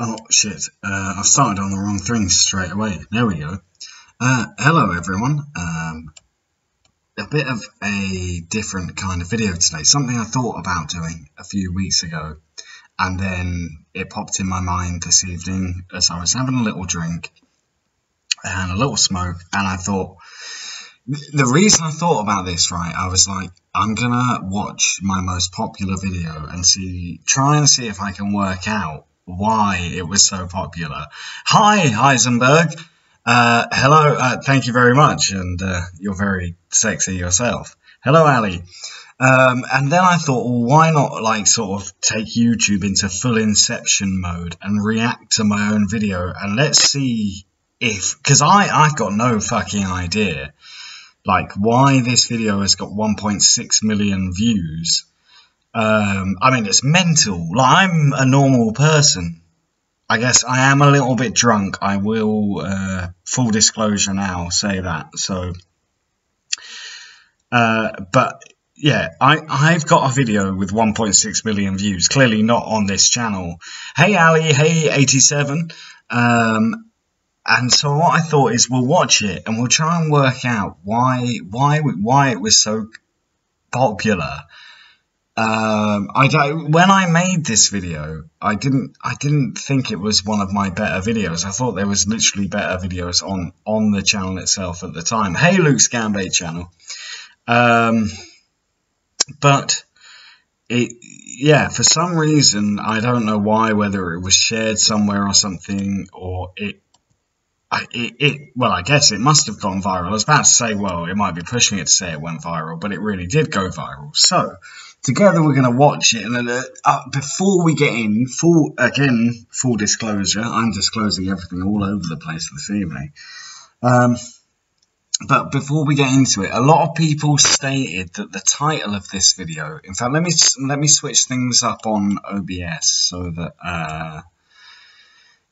Oh shit, I started on the wrong thing straight away. There we go. Hello everyone. A bit of a different kind of video today. Something I thought about doing a few weeks ago, and then it popped in my mind this evening as I was having a little drink and a little smoke, and I thought, the reason I thought about this, right, I was like, I'm gonna watch my most popular video and try and see if I can work out why it was so popular. Hi, Heisenberg. Hello, thank you very much, and you're very sexy yourself. Hello, Ali. And then I thought, well, why not, like, sort of take YouTube into full inception mode and react to my own video, and let's see if, because I've got no fucking idea, like, why this video has got 1.6 million views. I mean, it's mental. Like, I'm a normal person. I guess I am a little bit drunk. I will, full disclosure now, say that. So, but yeah, I've got a video with 1.6 million views. Clearly not on this channel. Hey, Ali. Hey, 87. And so what I thought is we'll watch it and we'll try and work out why it was so popular. When I made this video, I didn't think it was one of my better videos. I thought there was literally better videos on the channel itself at the time. Hey, Luke Scambait channel. But yeah, for some reason, I don't know why, whether it was shared somewhere or something, or well, I guess it must have gone viral. I was about to say, well, it might be pushing it to say it went viral, but it really did go viral. So, together we're going to watch it, and before we get in, full disclosure, I'm disclosing everything all over the place this evening. But before we get into it, a lot of people stated that the title of this video, in fact, let me switch things up on OBS so that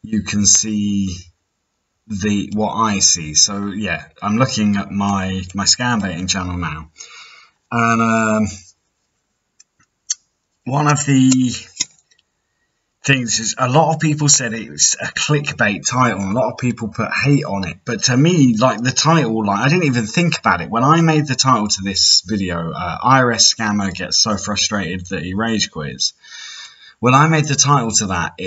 you can see what I see. So yeah, I'm looking at my scambaiting channel now, and one of the things is a lot of people said it's a clickbait title. A lot of people put hate on it, but to me, like, the title, like, I didn't even think about it when I made the title to this video. IRS scammer gets so frustrated that he rage quits. When I made the title to that,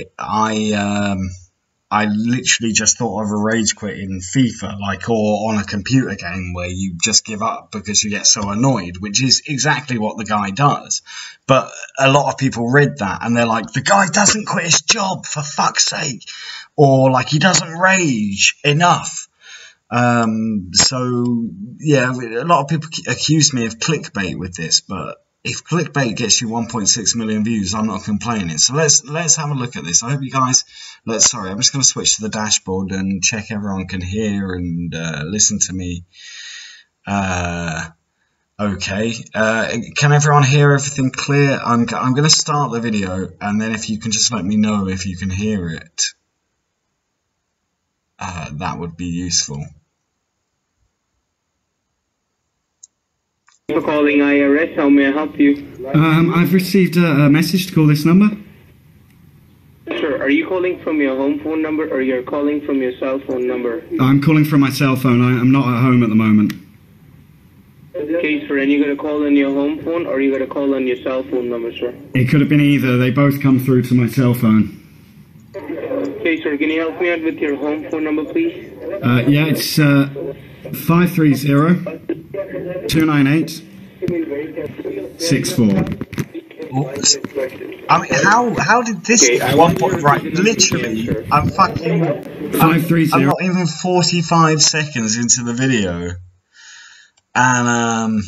I literally just thought of a rage quit in FIFA, like, or on a computer game where you just give up because you get so annoyed, which is exactly what the guy does. But a lot of people read that and they're like, the guy doesn't quit his job, for fuck's sake. Or, like, he doesn't rage enough. So, yeah, a lot of people accuse me of clickbait with this, but if clickbait gets you 1.6 million views, I'm not complaining. So let's have a look at this. I hope you guys, sorry, I'm just going to switch to the dashboard and check everyone can hear and listen to me. Okay. Can everyone hear everything clear? I'm going to start the video, and then if you can just let me know if you can hear it, that would be useful. For calling IRS, how may I help you? I've received a message to call this number. Sure. Are you calling from your home phone number, or you're calling from your cell phone number? I'm calling from my cell phone. I'm not at home at the moment. Okay, sir. And you're going to call on your home phone, or are you going to call on your cell phone number, sir? It could have been either. They both come through to my cell phone. Okay, sir. Can you help me out with your home phone number, please? Yeah, it's 530 298 64. I mean, how did this at one point, right, literally, I'm 530. I'm not even 45 seconds into the video, and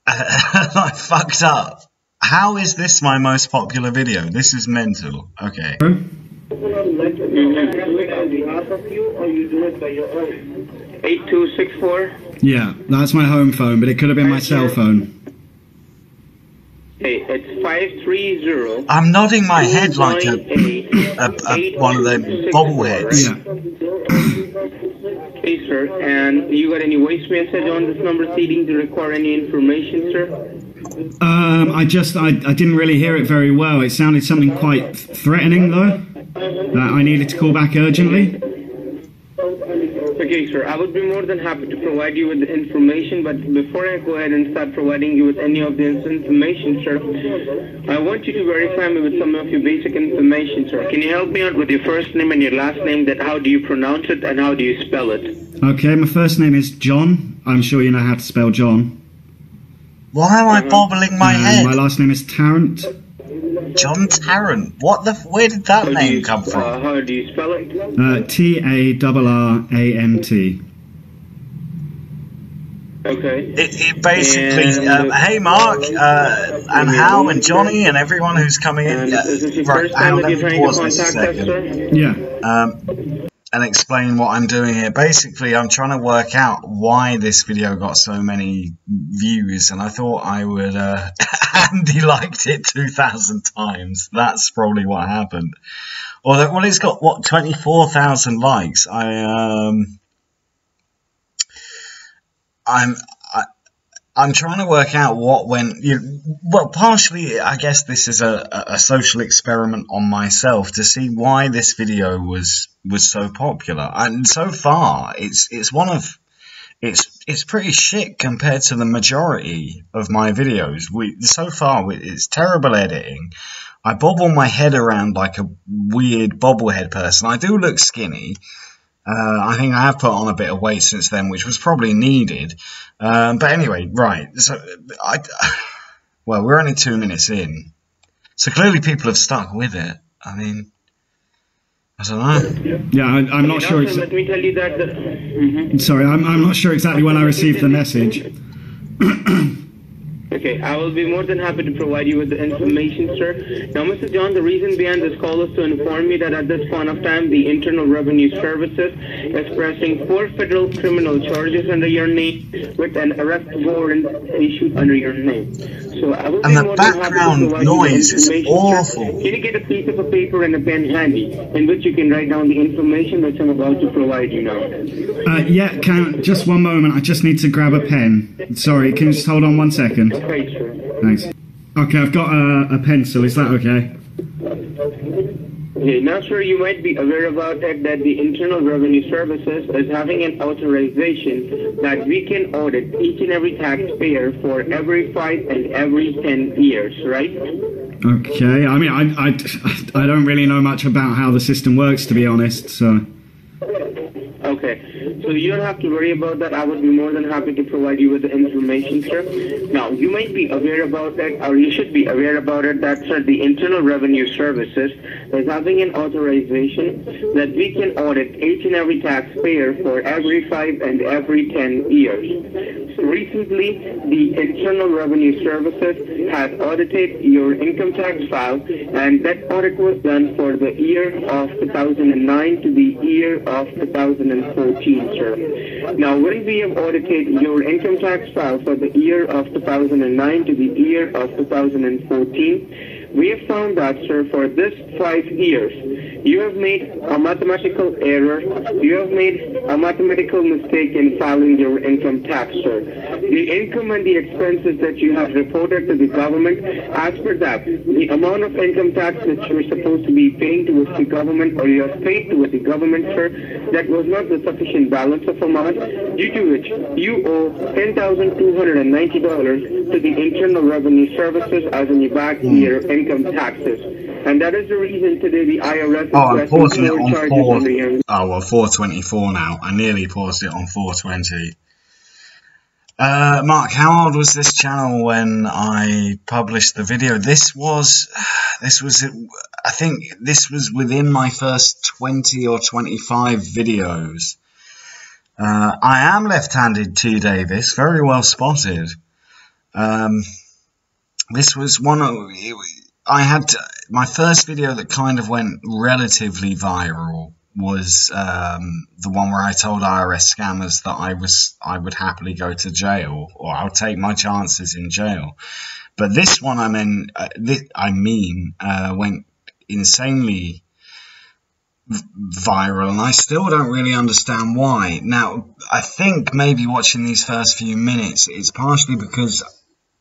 I fucked up. How is this my most popular video? This is mental. Okay. 8264. Yeah, that's my home phone, but it could have been my cell phone. Okay, it's 530. I'm nodding my head like one of them bobbleheads. Yeah. Okay, sir. And you got any voice message on this number stating to require any information, sir? I didn't really hear it very well. It sounded something quite threatening, though. that I needed to call back urgently. Okay, sir. I would be more than happy to provide you with the information, but before I go ahead and start providing you with any of this information, sir, I want you to verify me with some of your basic information, sir. Can you help me out with your first name and your last name? That how do you pronounce it and how do you spell it? Okay, my first name is John. I'm sure you know how to spell John. Why am I bobbling my head? My last name is Tarrant. John Tarrant. What the? Where did that name come from? How do you spell it? Tarrant. Okay. It basically, hey Mark, and Hal and Johnny and everyone who's coming in. Right, hang on, let me pause this a second. Yeah. And explain what I'm doing here. Basically, I'm trying to work out why this video got so many views, and I thought I would. Andy liked it 2,000 times. That's probably what happened. Well, it's got what 24,000 likes. I'm trying to work out what went. Well, partially, I guess this is a social experiment on myself to see why this video was so popular. And so far, it's pretty shit compared to the majority of my videos. So far, it's terrible editing. I bobble my head around like a weird bobblehead person. I do look skinny. I think I have put on a bit of weight since then, which was probably needed. But anyway, right. So well, we're only 2 minutes in. So clearly people have stuck with it. I mean, I don't know. Yeah, I'm not sure. Let me tell you that. Sorry, I'm not sure exactly when I received the message. Okay, I will be more than happy to provide you with the information, sir. Now, Mr. John, the reason behind this call is to inform you that at this point of time, the Internal Revenue Services is pressing 4 federal criminal charges under your name with an arrest warrant issued under your name. So I will be more than happy to provide you with noise is awful. Sir. Can you get a piece of a paper and a pen handy in which you can write down the information that I'm about to provide you now? Yeah, just one moment. I just need to grab a pen. Sorry, can you just hold on 1 second? Okay, sir. Thanks. Okay, I've got a pencil. Is that okay? Okay, now, sir, you might be aware about it that the Internal Revenue Services is having an authorization that we can audit each and every taxpayer for every 5 and every 10 years, right? Okay. I mean, I don't really know much about how the system works, to be honest. So. Okay. So you don't have to worry about that. I would be more than happy to provide you with the information, sir. Now, you might be aware about that, or you should be aware about it, that, sir, the Internal Revenue Services is having an authorization that we can audit each and every taxpayer for every 5 and every 10 years. So recently, the Internal Revenue Services has audited your income tax file, and that audit was done for the year of 2009 to the year of 2014, sir. Now, when we have audited your income tax file for the year of 2009 to the year of 2014, we have found that, sir, for this 5 years, you have made a mathematical error. You have made a mathematical mistake in filing your income tax, sir. The income and the expenses that you have reported to the government, as per that, the amount of income tax that you were supposed to be paying towards the government, or you have paid towards the government, sir, that was not the sufficient balance of amount, due to which you owe $10,290 to the Internal Revenue Services as in your back year income taxes. And that is the reason today the IRS is I'm pausing it on charges under your... 424 now. I nearly paused it on 420. Mark, how old was this channel when I published the video? I think this was within my first 20 or 25 videos. I am left-handed, T. Davis, very well spotted. This was one of... I had my first video that kind of went relatively viral was the one where I told IRS scammers that I would happily go to jail, or I'll take my chances in jail. But this one, went insanely viral, and I still don't really understand why. Now, I think maybe watching these first few minutes, it's partially because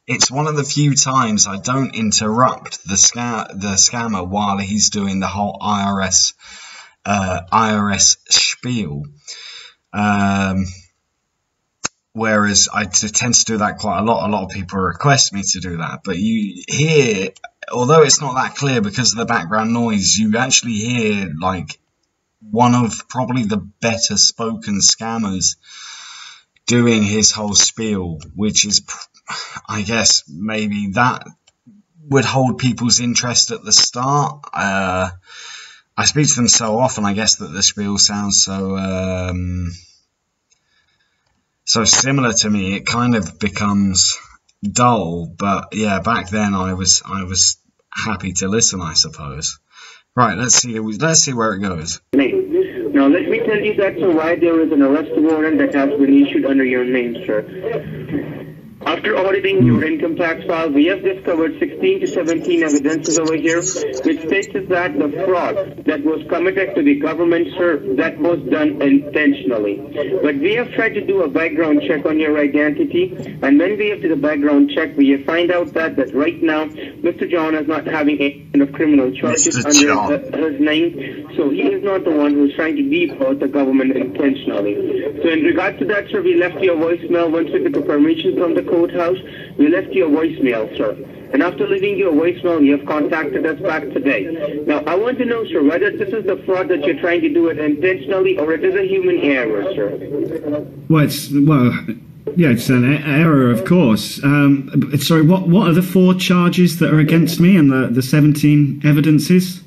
it's one of the few times I don't interrupt the scammer while he's doing the whole IRS spiel. Whereas I tend to do that quite a lot. A lot of people request me to do that. But you hear, although it's not that clear because of the background noise, you actually hear like one of probably the better spoken scammers doing his whole spiel, which is, I guess, maybe that would hold people's interest at the start. I speak to them so often, I guess, that the spiel sounds so similar to me, it kind of becomes dull. But yeah, back then I was happy to listen, I suppose. Right, let's see where it goes. Now let me tell you that why there is an arrest warrant that has been issued under your name, sir. After auditing your income tax file, we have discovered 16 to 17 evidences over here, which states that the fraud that was committed to the government, sir, that was done intentionally. But we have tried to do a background check on your identity, and when we have did a background check, we have find out that right now, Mr. John is not having any kind of criminal charges under his name, so he is not the one who's trying to defraud the government intentionally. So in regard to that, sir, we left your voicemail once we took the permission from the courthouse. We left you a voicemail, sir. And after leaving you a voicemail, you have contacted us back today. Now, I want to know, sir, whether this is the fraud that you're trying to do it intentionally or it is a human error, sir. Yeah, it's an error, of course. Sorry, what are the 4 charges that are against me and the 17 evidences?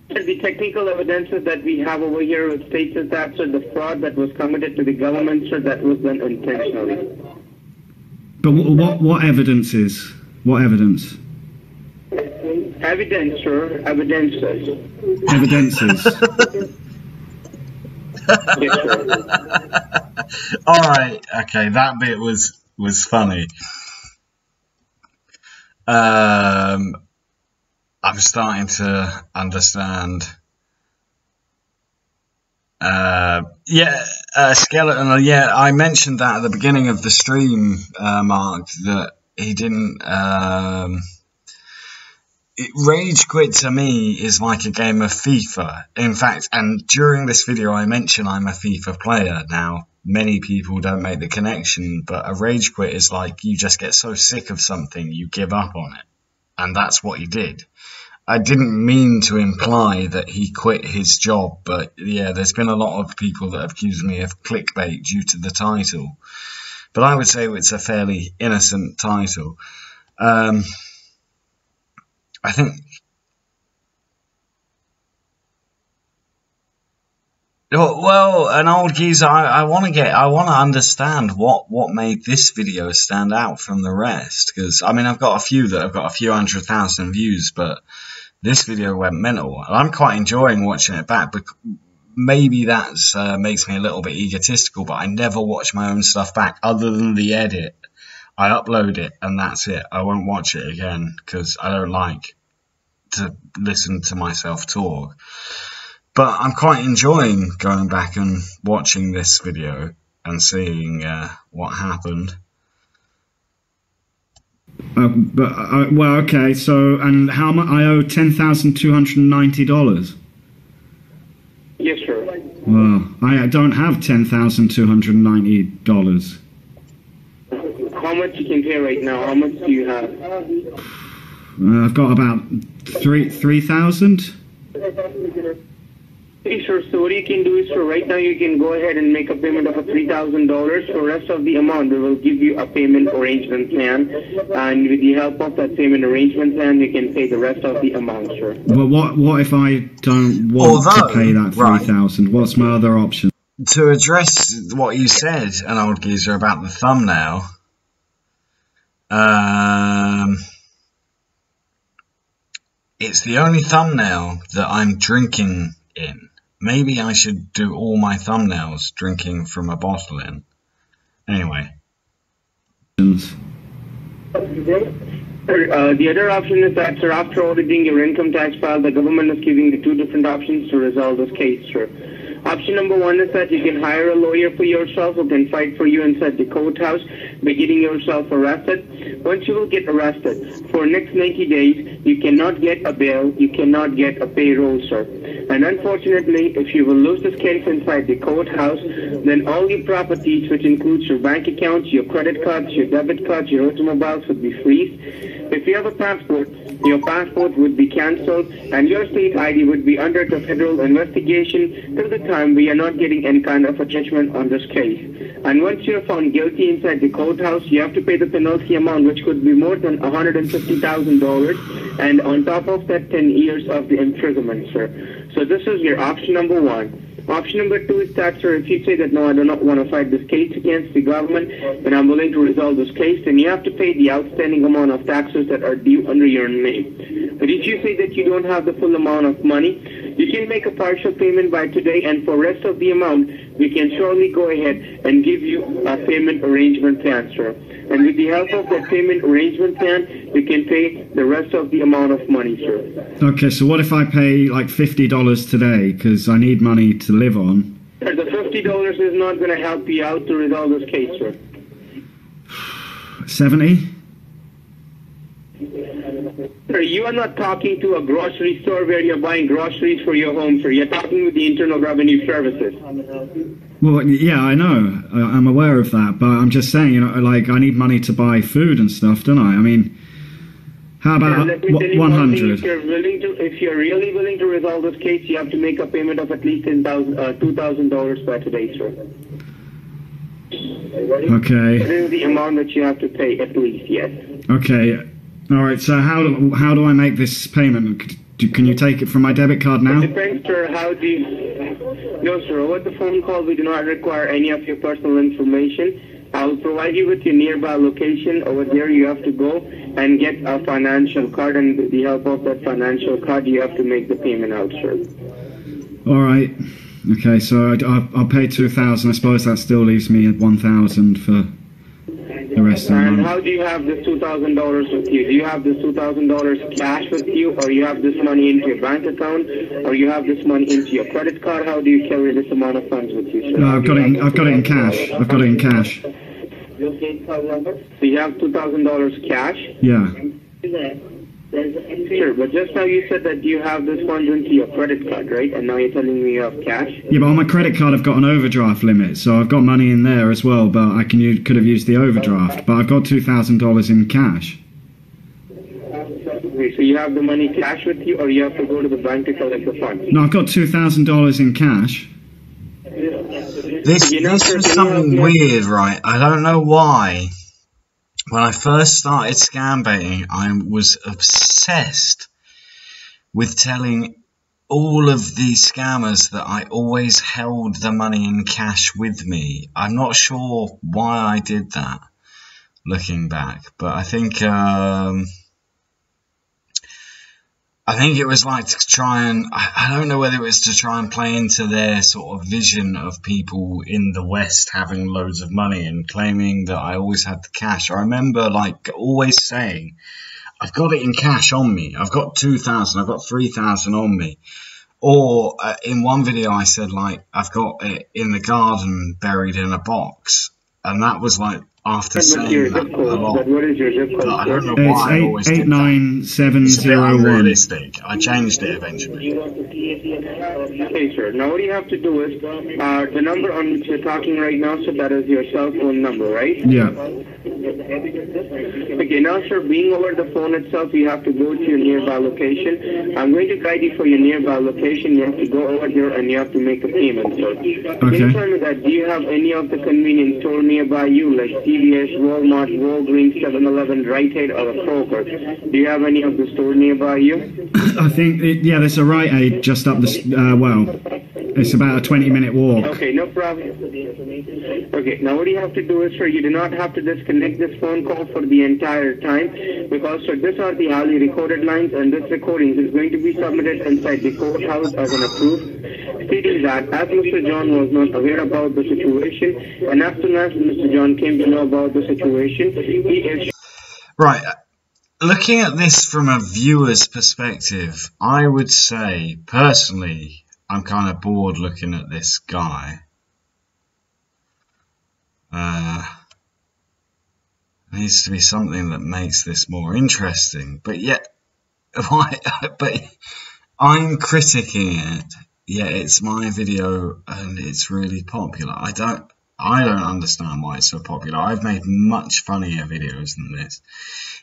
The technical evidences that we have over here, it states that, sir, the fraud that was committed to the government, sir, that was done intentionally. But what evidences? What evidence? Evidence, sir. Evidences. Evidences. Yes, sir. All right. Okay, that bit was funny. I'm starting to understand. Skeleton. Yeah, I mentioned that at the beginning of the stream, Mark, that he didn't. Rage quit to me is like a game of FIFA. In fact, and during this video, I mention I'm a FIFA player. Now, many people don't make the connection, but a rage quit is like you just get so sick of something, you give up on it. And that's what he did. I didn't mean to imply that he quit his job, but yeah, there's been a lot of people that have accused me of clickbait due to the title. But I would say it's a fairly innocent title. I think... Well, an old geezer, I want to understand what made this video stand out from the rest. Because, I mean, I've got a few that have got a few 100,000 views, but this video went mental. And I'm quite enjoying watching it back. But maybe that makes me a little bit egotistical, but I never watch my own stuff back other than the edit. I upload it, and that's it. I won't watch it again, because I don't like to listen to myself talk. But I'm quite enjoying going back and watching this video and seeing what happened. Well, okay. So, and how much? I owe $10,290. Yes, sir. Well, I don't have $10,290. How much you can pay right now? How much do you have? I've got about 3,000. Okay, sure. So what you can do is, for right now, you can go ahead and make a payment of $3,000. For the rest of the amount, we will give you a payment arrangement plan, and with the help of that payment arrangement plan, you can pay the rest of the amount, sir. But what if I don't want to pay that 3,000? What's my other option? To address what you said, an old geezer, about the thumbnail, it's the only thumbnail that I'm drinking in. Maybe I should do all my thumbnails drinking from a bottle in. Anyway. The other option is that, sir, after auditing your income tax file, the government is giving you 2 different options to resolve this case, sir. Option number one is that you can hire a lawyer for yourself who can fight for you inside the courthouse by getting yourself arrested. Once you will get arrested, for next 90 days, you cannot get a bail, you cannot get a payroll, sir. And unfortunately, if you will lose this case inside the courthouse, then all your properties, which includes your bank accounts, your credit cards, your debit cards, your automobiles, would be freezed. If you have a passport, your passport would be cancelled and your state ID would be under the federal investigation till the time we are not getting any kind of a judgment on this case. And once you're found guilty inside the courthouse, you have to pay the penalty amount, which could be more than $150,000, and on top of that, 10 years of the imprisonment, sir. So this is your option number one. Option number two is that, sir, if you say that, no, I do not want to fight this case against the government, then I'm willing to resolve this case, then you have to pay the outstanding amount of taxes that are due under your name. But if you say that you don't have the full amount of money, you can make a partial payment by today, and for rest of the amount, we can surely go ahead and give you a payment arrangement plan, sir. And with the help of that payment arrangement plan, you can pay the rest of the amount of money, sir. Okay, so what if I pay like $50 today because I need money to live on? Sir, the $50 is not going to help you out to resolve this case, sir. 70? Sir, you are not talking to a grocery store where you're buying groceries for your home, sir. You're talking with the Internal Revenue Services. Well, yeah, I know. I'm aware of that, but I'm just saying, you know, like, I need money to buy food and stuff, don't I? I mean, how about 100? If you're really willing to resolve this case, you have to make a payment of at least $2,000 by today, sir. Okay. That is the amount that you have to pay, at least, yes. Okay. All right, so how do I make this payment? Can you take it from my debit card now? It depends, sir. How do you... No, sir. Over the phone call, we do not require any of your personal information. I will provide you with your nearby location. Over there, you have to go and get a financial card, and with the help of that financial card, you have to make the payment out, sir. All right. Okay, so I'll pay $2,000. I suppose that still leaves me at $1,000 for the rest of the month. And how do you have this $2,000 with you? Do you have this $2,000 cash with you, or you have this money into your bank account, or you have this money into your credit card? How do you carry this amount of funds with you, sir? No, I've got it in cash. I've got it in cash. So you have $2,000 cash? Yeah. Sure, but just now you said that you have this funds into your credit card, right? And now you're telling me you have cash? Yeah, but on my credit card I've got an overdraft limit, so I've got money in there as well, but I could have used the overdraft. But I've got $2,000 in cash. Okay, so you have the money cash with you, or you have to go to the bank to collect the funds? No, I've got $2,000 in cash. This is something weird, right? I don't know why. When I first started scambaiting, I was obsessed with telling all of these scammers that I always held the money in cash with me. I'm not sure why I did that, looking back, but I think it was like to try and, I don't know whether it was to try and play into their sort of vision of people in the West having loads of money and claiming that I always had the cash. I remember like always saying, I've got it in cash on me. I've got 2,000, I've got 3,000 on me. Or in one video I said like, I've got it in the garden buried in a box. And that was like, after saying that a lot, what is your zip code? I don't know why I always did that. 89701. It's a bit unrealistic. I changed it eventually. Okay, sir. Now what you have to do is, the number on which you're talking right now, so that is your cell phone number, right? Yeah. Okay, now, sir, being over the phone itself, you have to go to your nearby location. I'm going to guide you for your nearby location. You have to go over there and you have to make a payment, sir. Okay. Can you tell me that, do you have any of the convenience store nearby you, like CVS, Walmart, Walgreens, 7-Eleven, Rite Aid, or a Kroger? Do you have any of the store nearby you? I think, yeah, there's a Rite Aid just up the, it's about a 20-minute walk. Okay, no problem. Okay, now what you have to do is, sir, you do not have to disconnect this phone call for the entire time, because, sir, these are the highly recorded lines, and this recording is going to be submitted inside the courthouse as an approved, stating that as Mr. John was not aware about the situation, and as soon as Mr. John came to know about the situation, he is... Right. Looking at this from a viewer's perspective, I would say, personally, I'm kind of bored looking at this guy. There needs to be something that makes this more interesting, but yet, why? But I'm critiquing it. Yeah, it's my video and it's really popular. I don't understand why it's so popular. I've made much funnier videos than this.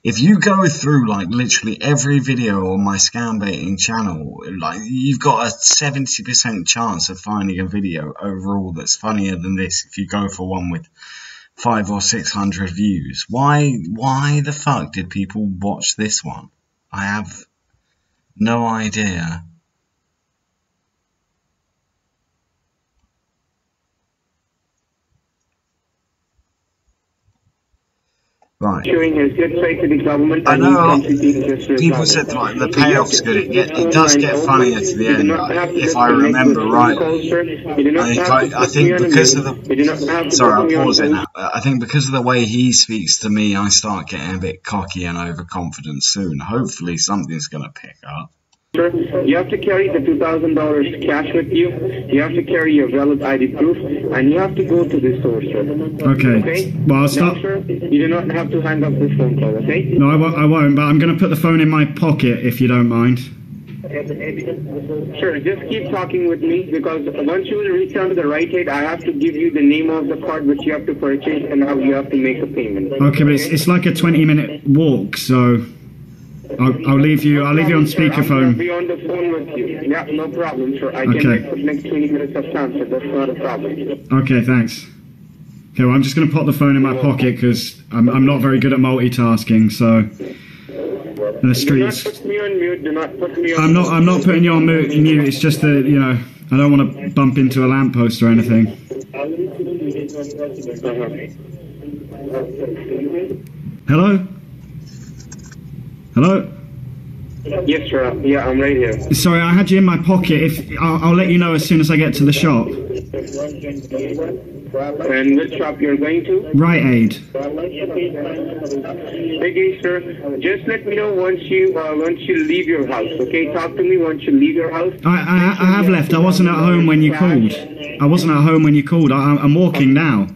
If you go through like literally every video on my scambaiting channel, like you've got a 70% chance of finding a video overall that's funnier than this if you go for one with 500 or 600 views. Why the fuck did people watch this one? I have no idea. Right. Showing his good faith to the government. I know people said like the payoff's good. It does get funnier to the end, if I remember right. I think because of the sorry, I'll pause it now. I think because of the way he speaks to me, I start getting a bit cocky and overconfident soon. Hopefully, something's gonna pick up. Sir, you have to carry the $2,000 cash with you. You have to carry your valid ID proof, and you have to go to the store, sir. Okay. Well, I'll stop. Now, sir, you do not have to hang up this phone call, okay? No, I won't. But I'm going to put the phone in my pocket if you don't mind. Sure, just keep talking with me, because once you reach down to the right hand, I have to give you the name of the card which you have to purchase and how you have to make a payment. Okay, but it's like a 20-minute walk, so I'll leave you on speakerphone. I'll be on the phone with you. Yeah, no problem, sir. I can make the next 20 minutes of time, so that's not a problem. Okay, thanks. Okay, well, I'm just going to pop the phone in my pocket because I'm not very good at multitasking, so in the streets. Do not put me on mute. Do not put me on I'm not putting you on mute. It's just that, you know, I don't want to bump into a lamppost or anything. Hello? Hello? Yes, sir. Yeah, I'm right here. Sorry, I had you in my pocket. I'll let you know as soon as I get to the shop. And which shop you're going to? Rite Aid. Okay, sir. Just let me know once you leave your house. Okay, talk to me once you leave your house. I have left. I wasn't at home when you called. I'm walking now.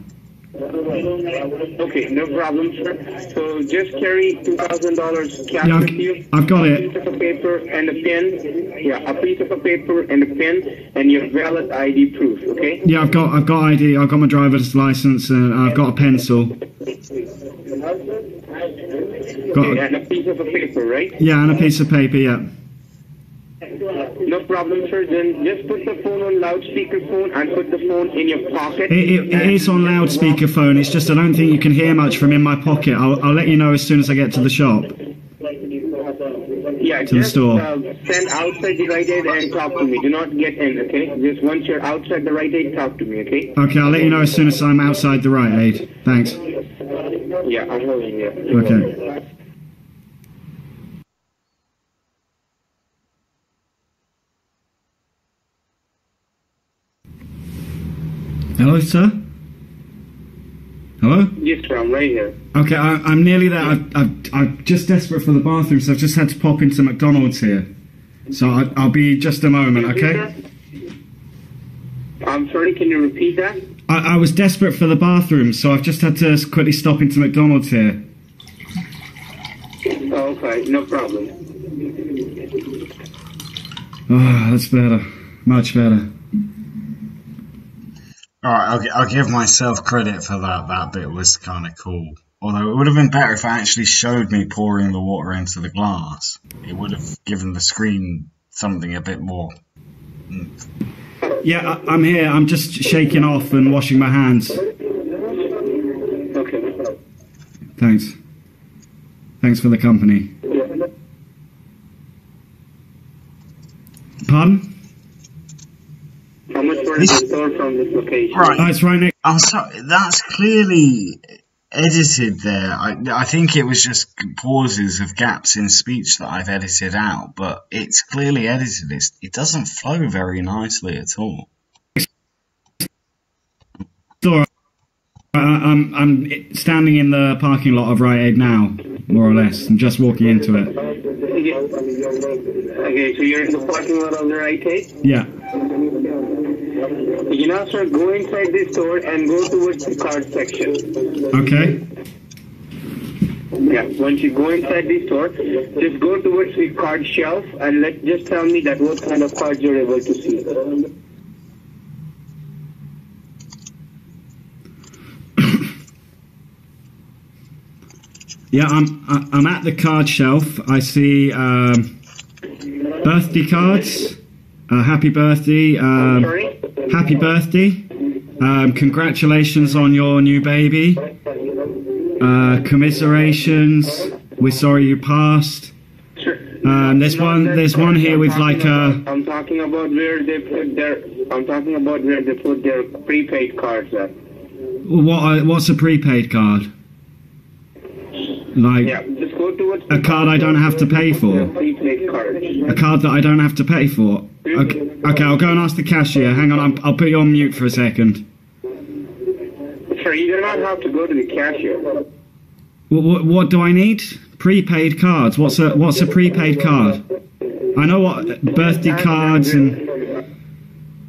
Okay, no problem, sir. So just carry $2,000 cash with you. I've got it. A piece of a paper and a pen. Yeah, a piece of a paper and a pen and your valid ID proof. Okay. Yeah, I've got ID. I've got my driver's license and I've got a pencil. Okay, and a piece of a paper, right? Yeah, and a piece of paper. Yeah. No problem, sir. Then just put the phone on loudspeaker phone and put the phone in your pocket. It is on loudspeaker phone. It's just I don't think you can hear much from in my pocket. I'll let you know as soon as I get to the shop. Yeah, to the store. Stand outside the Rite Aid and talk to me. Do not get in, okay? Just once you're outside the Rite Aid, talk to me, okay? Okay, I'll let you know as soon as I'm outside the Rite Aid. Thanks. Yeah, I'm holding you. Okay. Hello, sir? Hello? Yes, sir, I'm right here. Okay, I'm nearly there. I'm just desperate for the bathroom, so I've just had to pop into McDonald's here. So I'll be just a moment, okay? I'm sorry, can you repeat that? I was desperate for the bathroom, so I've just had to quickly stop into McDonald's here. Oh, okay, no problem. Oh, that's better. Much better. Alright, I'll give myself credit for that. That bit was kind of cool. Although it would have been better if it actually showed me pouring the water into the glass. It would have given the screen something a bit more... Yeah, I'm here. I'm just shaking off and washing my hands. Okay. Thanks. Thanks for the company. Pardon? How much were the store from this location? Right. Oh, it's right next. I'm sorry, that's clearly edited there. I think it was just pauses of gaps in speech that I've edited out, but it's clearly edited. It doesn't flow very nicely at all. I'm standing in the parking lot of Rite Aid now, more or less. I'm just walking into it. Okay, so you're in the parking lot of the Rite Aid? Yeah. You now, sir, go inside the store and go towards the card section. Okay. Yeah, once you go inside the store, just go towards the card shelf and just tell me that what kind of cards you're able to see. Yeah, I'm at the card shelf. I see birthday cards. Happy birthday. Sorry? Happy birthday. Congratulations on your new baby. Commiserations. We're sorry you passed. Sure. There's one here with like a. I'm talking about where they put their prepaid cards at. What's a prepaid card? Like Yeah, just go towards a card I don't have to pay for. prepaid card. A card that I don't have to pay for. Okay, I'll go and ask the cashier. Hang on, I'll put you on mute for a second. Sir, you do not have to go to the cashier. What do I need? Prepaid cards. What's a prepaid card? I know what birthday cards and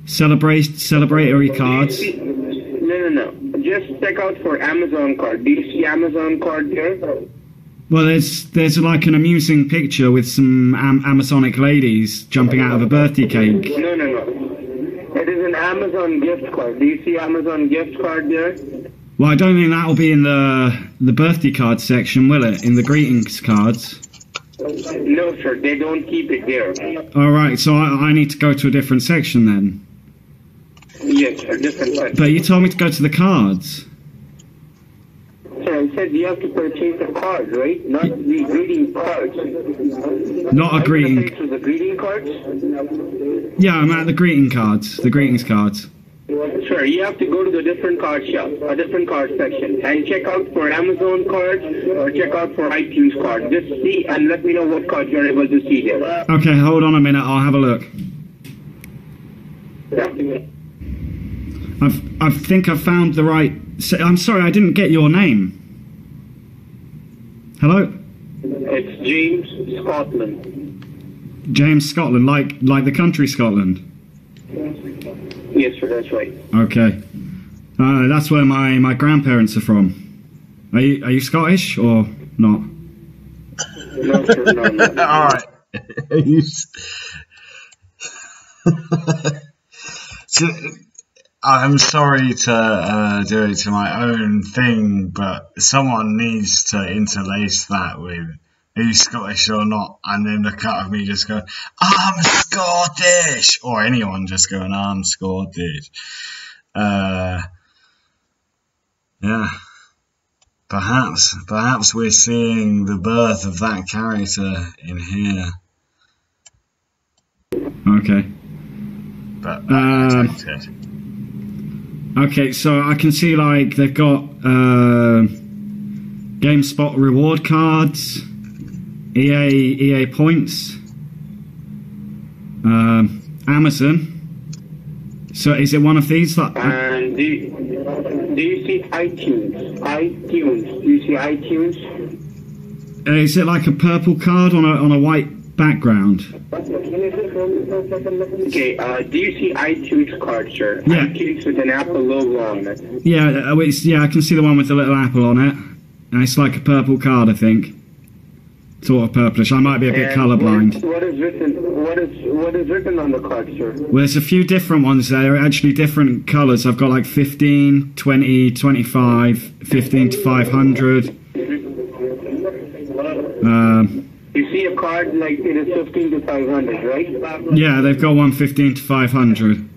celebratory cards. No. Just check out for Amazon card. Do you see Amazon card there? Well, there's like an amusing picture with some Amazonic ladies jumping out of a birthday cake. No. It is an Amazon gift card. Do you see Amazon gift card there? Well, I don't think that'll be in the birthday card section, will it? In the greetings cards? No, sir. They don't keep it there. All right, so I need to go to a different section then. Yes, sir. Different one. But you told me to go to the cards. Sir, I said you have to purchase a card, right? Not the greeting cards. Not a greeting. To the greeting cards? Yeah, I'm at the greetings cards. Sure, you have to go to the different card shelf, a different card section, and check out for Amazon cards or check out for iTunes cards. Just see and let me know what cards you're able to see there. Okay, hold on a minute. I'll have a look. Yeah. I think I've found the right. I'm sorry, I didn't get your name. Hello? It's James Scotland. James Scotland, like the country Scotland. Yes, sir, that's right. Okay, that's where my grandparents are from. Are you Scottish or not? No, sir, no. All right. I'm sorry to do it to my own thing, but someone needs to interlace that with are you Scottish or not, and then the cut of me just going, I'm Scottish, or anyone just going, I'm Scottish. Yeah. Perhaps we're seeing the birth of that character in here. Okay. But okay, so I can see like they've got GameSpot reward cards, EA points, Amazon. So is it one of these that? And do you see iTunes? Do you see iTunes? Is it like a purple card on a white background? Okay, do you see iTunes card, sir? Yeah. iTunes with an Apple logo on it. Yeah, I can see the one with the little apple on it. And it's like a purple card, I think. Sort of purplish. I might be a bit colourblind. What is written on the card, sir? Well, there's a few different ones there, actually different colours. I've got like 15, 20, 25, 15 to 500. You see a card like it is 15 to 500, right? Yeah, they've got one 15 to 500.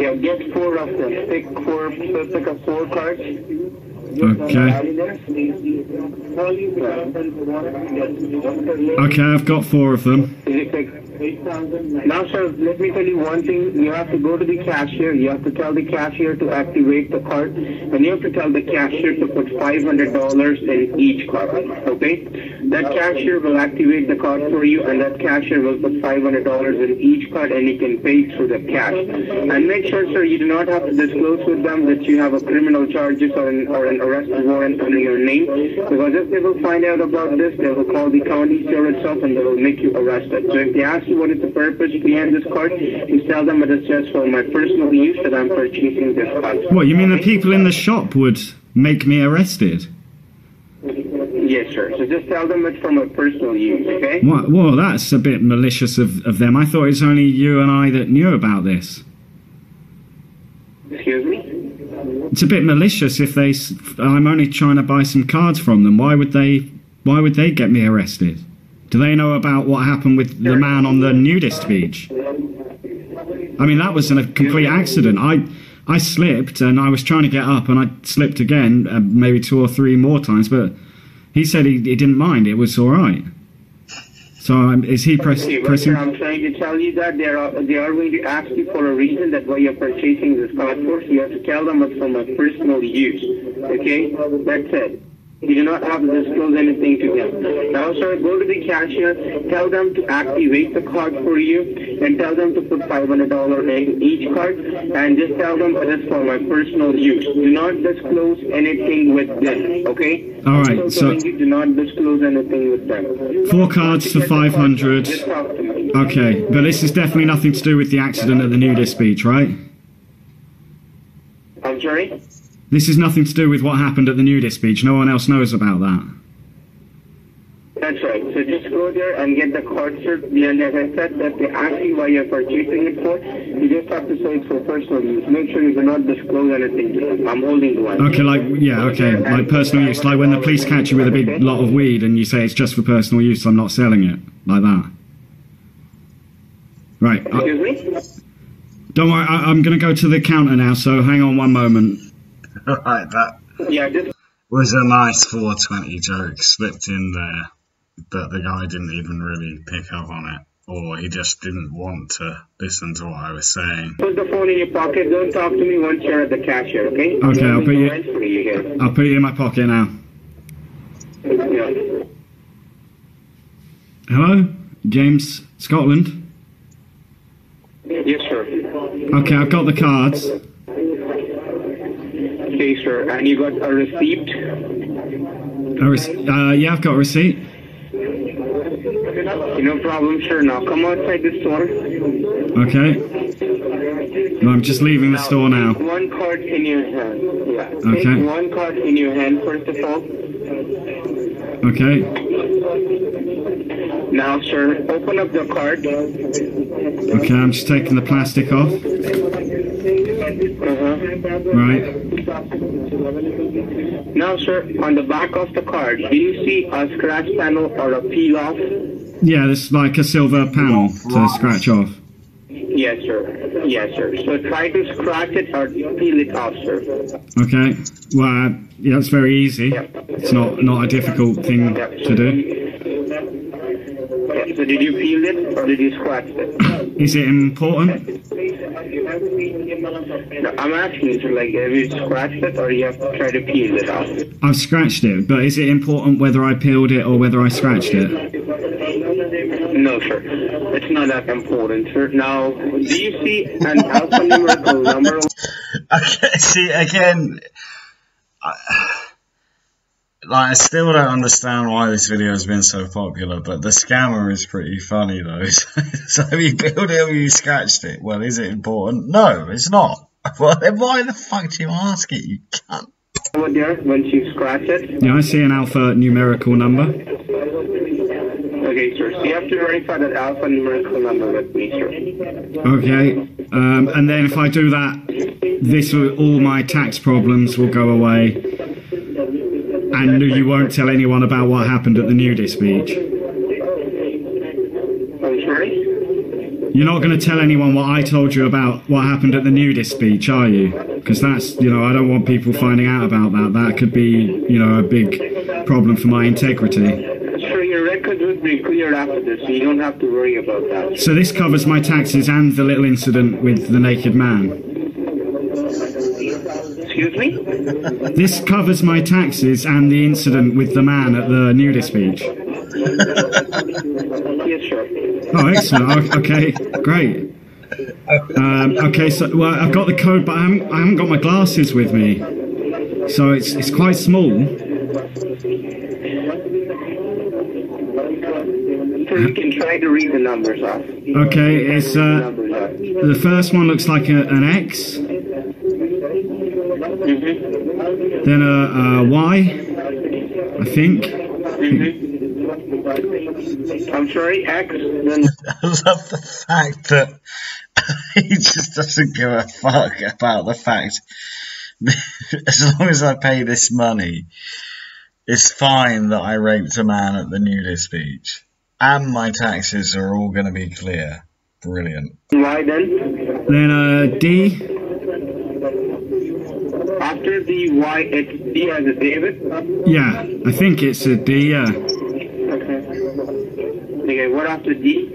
Yeah, get 4 of them. Pick up 4 cards. Okay. Okay, I've got 4 of them. Now, sir, let me tell you one thing. You have to go to the cashier. You have to tell the cashier to activate the card. And you have to tell the cashier to put $500 in each card. Okay? That cashier will activate the card for you, and that cashier will put $500 in each card, and you can pay through the cash. And make sure, sir, you do not have to disclose with them that you have a criminal charges or an arrest warrant under your name, because if they will find out about this, they will call the county sheriff itself and they will make you arrested. So if they ask you you what is the purpose behind this card, you tell them it is just for my personal use that I'm purchasing this card. What, you mean the people in the shop would make me arrested? Yes, sir. So just tell them it's for my personal use, okay? What? Well, that's a bit malicious of them. I thought it was only you and I that knew about this. Excuse me? It's a bit malicious if I'm only trying to buy some cards from them. Why would they get me arrested? Do they know about what happened with the man on the nudist beach? I mean, that was a complete accident. I slipped and I was trying to get up and I slipped again, maybe 2 or 3 more times, but he said he didn't mind. It was all right. So is he pressing? I'm trying to tell you that they are going to ask you for a reason that why you're purchasing this card for. So you have to tell them it's for my personal use. Okay? That's it. You do not have to disclose anything to them. Now, sir, go to the cashier, tell them to activate the card for you, and tell them to put $500 in each card, and just tell them it is for my personal use. Do not disclose anything with them, okay? All right, so you do not disclose anything with them. 4 cards for 500. Just talk to me. Okay, but this is definitely nothing to do with the accident at the nudist beach, right? I'm sorry? This is nothing to do with what happened at the nudist beach. No one else knows about that. That's right. So just go there and get the card, sir. And as I said, that they ask you why you're purchasing it for. You just have to say it's for personal use. Make sure you do not disclose anything to them. I'm holding the one. Okay, like personal use. Like when the police catch you with a big lot of weed and you say it's just for personal use, I'm not selling it. Like that. Right. Excuse me? Don't worry, I'm going to go to the counter now, so hang on one moment. Right, that was a nice 420 joke slipped in there, but the guy didn't even really pick up on it, or he just didn't want to listen to what I was saying. Put the phone in your pocket. Don't talk to me once you're at the cashier, okay? Okay, I'll put you in my pocket now. Yeah. Hello? James, Scotland? Yes, sir. Okay, I've got the cards. Okay, sir. And you got a receipt? Yeah, I've got a receipt. No problem, sir. Now come outside the store. Okay. No, I'm just leaving the store now. One card in your hand. Yeah. Okay. Take one card in your hand, first of all. Okay. Now, sir, open up the card. Okay, I'm just taking the plastic off. Right. Now, sir, on the back of the card, do you see a scratch panel or a peel off? Yeah, there's like a silver panel to scratch off. Yes, sir. Yes, sir. So try to scratch it or peel it off, sir. Okay. Well, yeah, it's very easy. It's not a difficult thing to do. So did you peel it or did you scratch it? Is it important? No, I'm asking you, sir, like, have you scratched it or you have to try to peel it off? I've scratched it, but is it important whether I peeled it or whether I scratched it? No, sir. It's not that important, sir. Now, do you see an alphanumerical number? Okay, see, again, I still don't understand why this video has been so popular, but the scammer is pretty funny though. So have you peeled it or you scratched it? Well, is it important? No, it's not. Well, then why the fuck do you ask it, you cunt? Over there, once you scratch it. Yeah, I see an alphanumerical number. Okay, sir. So you have to verify that alphanumerical number with me, sir. Okay, and then if I do that, all my tax problems will go away. And you won't tell anyone about what happened at the nudist beach. I'm sorry? You're not going to tell anyone what I told you about what happened at the nudist beach, are you? Because that's, I don't want people finding out about that. That could be, a big problem for my integrity. Sure, your record would be clear after this, so you don't have to worry about that. So this covers my taxes and the little incident with the naked man. Excuse me? This covers my taxes and the incident with the man at the nudist beach. Yes, sir. Oh, excellent. Okay, great. Okay, so I've got the code, but I haven't got my glasses with me, so it's quite small. so you can try to read the numbers off. Okay, it's the first one looks like an X, then a Y, I think. I'm sorry, X. Then I love the fact that he just doesn't give a fuck about the fact as long as I pay this money, it's fine that I raped a man at the nudist beach. And my taxes are all going to be clear. Brilliant. Y then? Then D. After the Y, it's D as a David? Yeah, I think it's a D, yeah. Okay. Okay, what after D?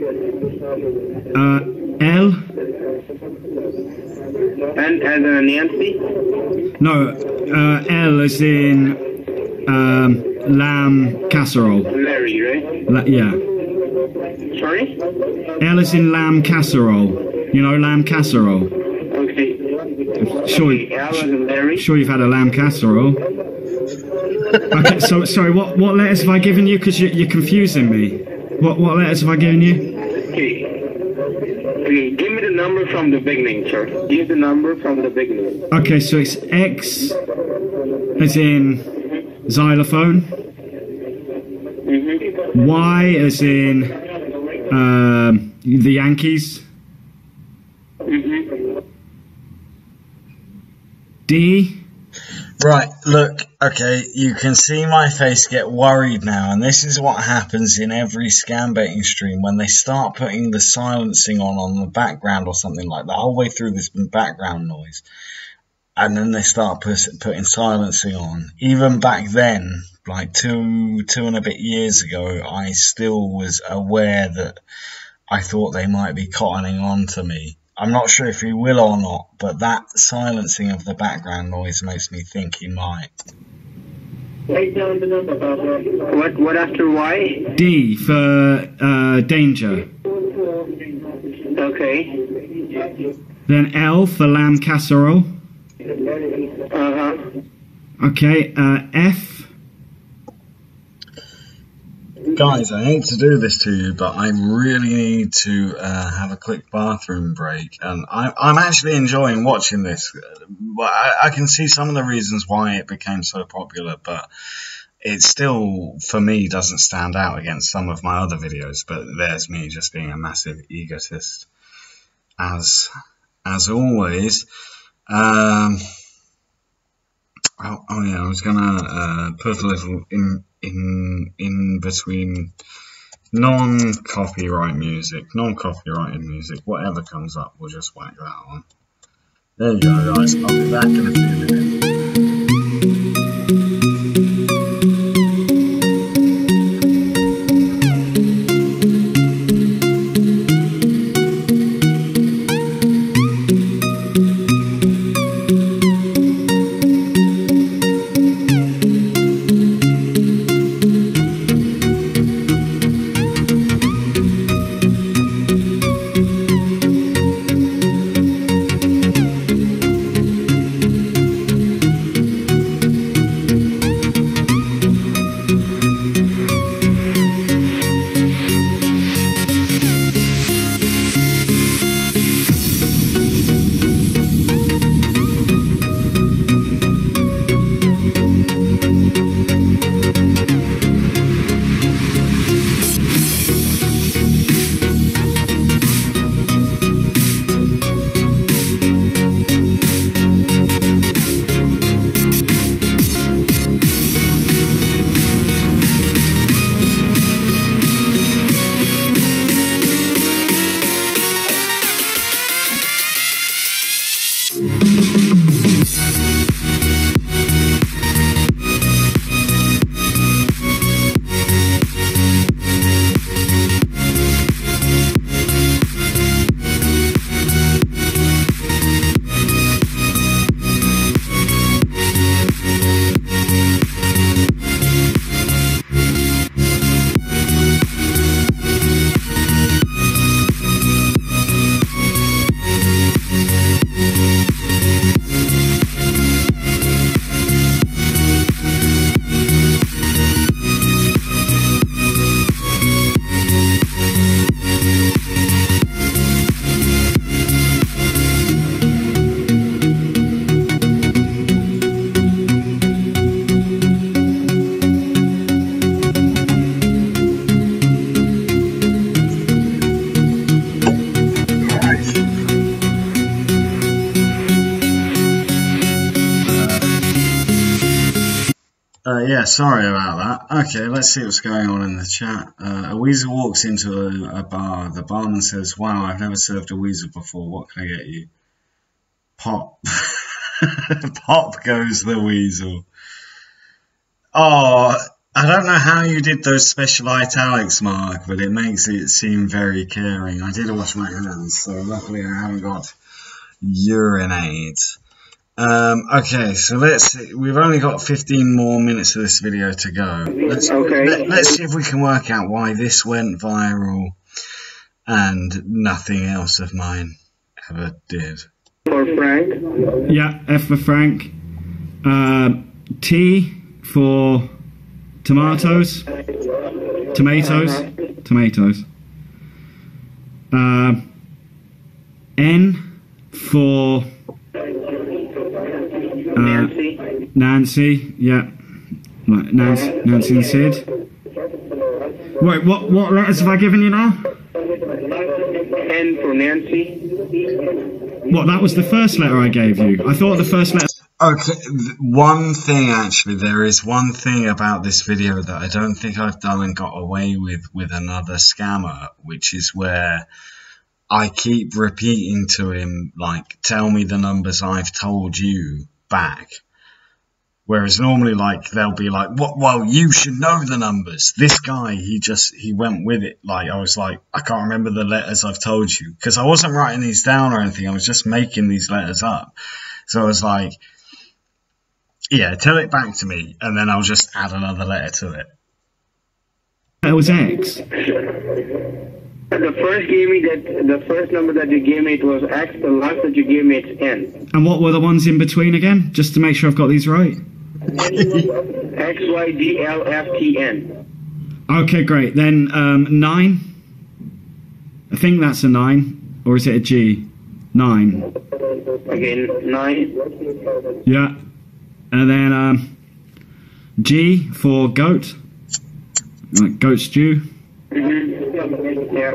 L. N as a Nancy? No, L as in lamb casserole. Larry, right? Yeah. Sorry? L as in lamb casserole. You know, lamb casserole. Okay. Sure, Okay, L as in Larry? sure you've had a lamb casserole. Okay, so sorry, what letters have I given you? Because you're confusing me. What letters have I given you? Okay. Okay, give me the number from the beginning, sir. Give the number from the beginning. Okay, so it's X as in xylophone. Y as in the Yankees. D. Right, look, okay, you can see my face get worried now, and this is what happens in every scambaiting stream when they start putting the silencing on the background or something like that, the whole way through this background noise, and then they start putting silencing on. Even back then, like two and a bit years ago, I still was aware that I thought they might be cottoning on to me. I'm not sure if he will or not, but that silencing of the background noise makes me think he might. Write down the number, Papa. What after Y? D for danger. Okay. Then L for lamb casserole. Uh-huh. Okay, F. Guys, I hate to do this to you, but I really need to have a quick bathroom break. And I'm actually enjoying watching this. I can see some of the reasons why it became so popular, but it still, for me, doesn't stand out against some of my other videos. But there's me just being a massive egotist, as always. Oh yeah, I was gonna put a little in between non-copyrighted music, whatever comes up, we'll just whack that on. There you go, guys. I'll be back in a few minutes. Yeah, sorry about that. Okay, let's see what's going on in the chat. A weasel walks into a bar. The barman says, "Wow, I've never served a weasel before. What can I get you?" Pop. Pop goes the weasel. Oh, I don't know how you did those special italics, Mark, but it makes it seem very caring. I did wash my hands, so luckily I haven't got urinate. Okay, so let's see. We've only got 15 more minutes of this video to go. Let's see if we can work out why this went viral and nothing else of mine ever did. For Frank? Yeah, F for Frank. T for tomatoes. Tomatoes. N for Nancy. Yeah. Right, Nancy and Sid. Wait, what letters have I given you now? N for Nancy. What, that was the first letter I gave you? I thought the first letter... Okay, one thing actually, there is one thing about this video that I don't think I've done and got away with another scammer, which is where I keep repeating to him, like, tell me the numbers I've told you back. Whereas normally, like, they'll be like, what? Well, you should know the numbers. This guy, he went with it. Like, I was like, I can't remember the letters I've told you. Because I wasn't writing these down or anything. I was just making these letters up. So I was like, yeah, tell it back to me. And then I'll just add another letter to it. That was X. The first number that you gave me, it was X. The last that you gave me, it's N. And what were the ones in between again? Just to make sure I've got these right. X, Y, D, L, F, T, N. Okay, great. Then 9. I think that's a 9. Or is it a G? 9. Again, 9. Yeah. And then G for goat. Like goat stew. Mm-hmm. Yeah.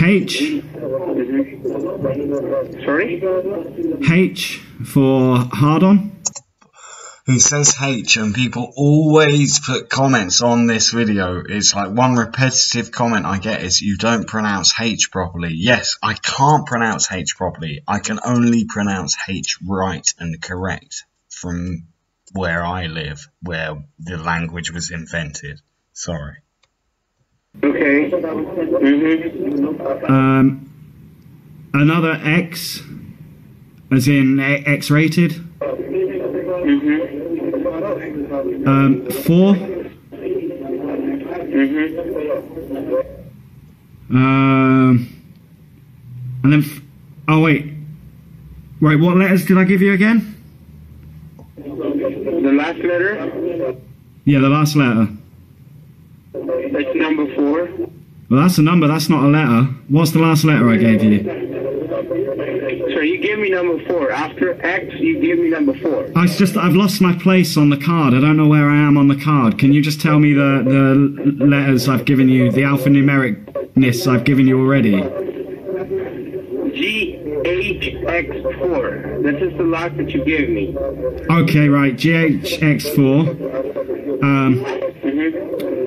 H. Mm-hmm. Sorry? H for hard on. He says H, and people always put comments on this video. It's like one repetitive comment I get is, you don't pronounce H properly. Yes, I can't pronounce H properly. I can only pronounce H right and correct from where I live, where the language was invented. Sorry. Okay. Mm-hmm. Another X, as in X-rated. Mm-hmm. 4. Mm-hmm. And then, oh wait, what letters did I give you again? The last letter? Yeah, the last letter. It's number 4. Well, that's a number, that's not a letter. What's the last letter I gave you? So you gave me number 4. After X, you gave me number 4. I've lost my place on the card. I don't know where I am on the card. Can you just tell me the letters I've given you, the alphanumericness I've given you already? GHX4. This is the last that you gave me. Okay, right. GHX4.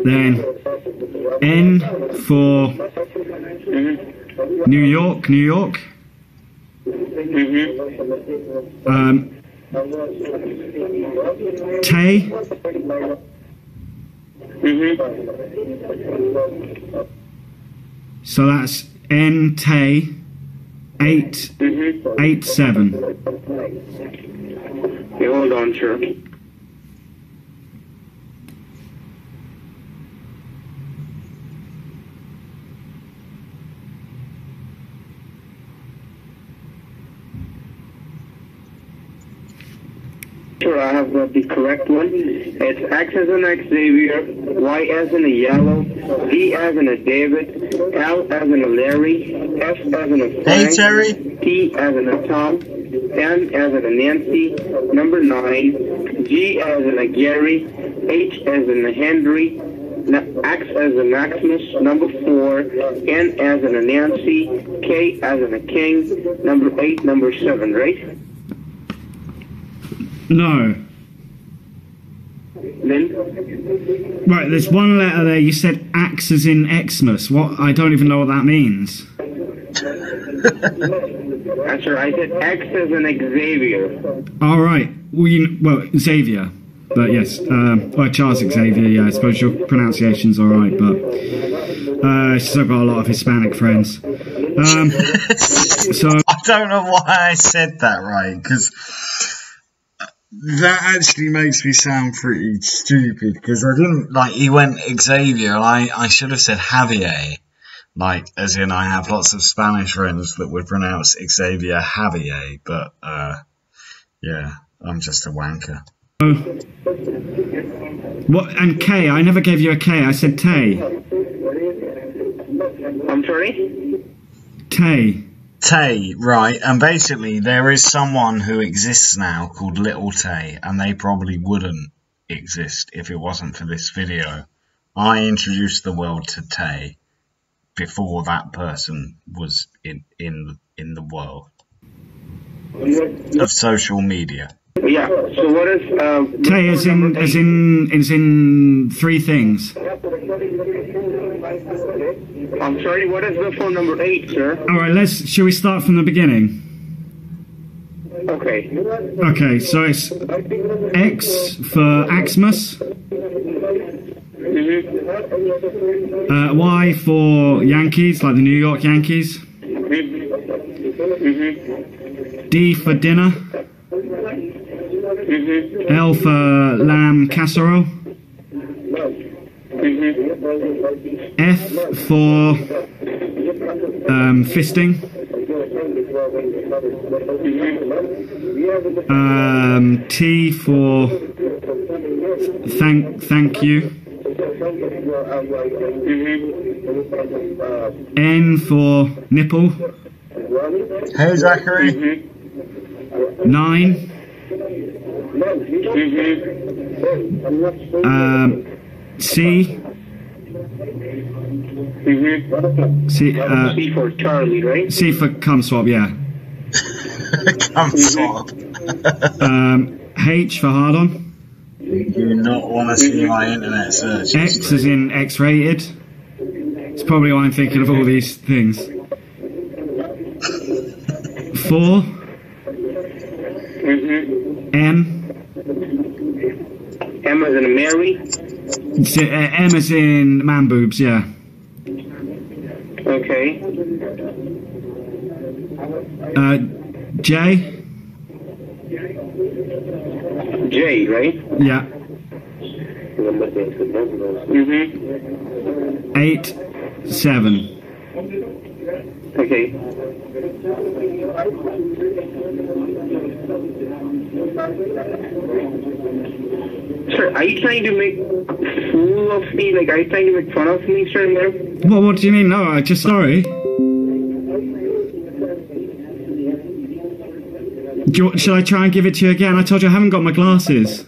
Then N for New York. Tay. So that's N Tay 887. Okay, hold on, sure. Sure, I have got the correct one. It's X as in Xavier, Y as in a yellow, D as in a David, L as in a Larry, F as in a Frank, T as in a Tom, N as in a Nancy, number 9, G as in a Gary, H as in a Henry, X as in Maximus, number 4, N as in a Nancy, K as in a King, number 8, number 7, right? No. Then? Right, there's one letter there. You said Ax as in Xmas. What? I don't even know what that means. That's right. I said X as in Xavier. All right. Well, Xavier. But yes, well, Charles Xavier, yeah, I suppose your pronunciation's alright, but she's got a lot of Hispanic friends. So I don't know why I said that right, because that actually makes me sound pretty stupid, because I didn't, like, he went Xavier, and I should have said Javier, like, as in I have lots of Spanish friends that would pronounce Xavier Javier, but, yeah, I'm just a wanker. What? And K? I never gave you a K. I said Tay. I'm sorry? Tay. Tay, right, and basically there is someone who exists now called Little Tay, and they probably wouldn't exist if it wasn't for this video. I introduced the world to Tay before that person was in the world of social media. Yeah, so what is... Tay as in three things. I'm sorry, what is the phone number 8, sir? Alright, shall we start from the beginning? Okay. Okay, so it's X for Xmas. Y for Yankees, like the New York Yankees. D for dinner. L for lamb casserole. F for fisting. T for thank you. N for nipple. Hey, Zachary. 9. C. C for Charlie, right? C for cum swab, yeah. Cum swab. H for hard on. You do not want to see my internet search. X as in X-rated. It's probably why I'm thinking of all these things. 4. M. M as in Mary? M as in man boobs, yeah. Okay. J. J, right? Yeah. 8, 7. Okay. Sir, are you trying to make a fool of me? Like, are you trying to make fun of me, sir? What do you mean? No, I just sorry. Should I try and give it to you again? I told you I haven't got my glasses.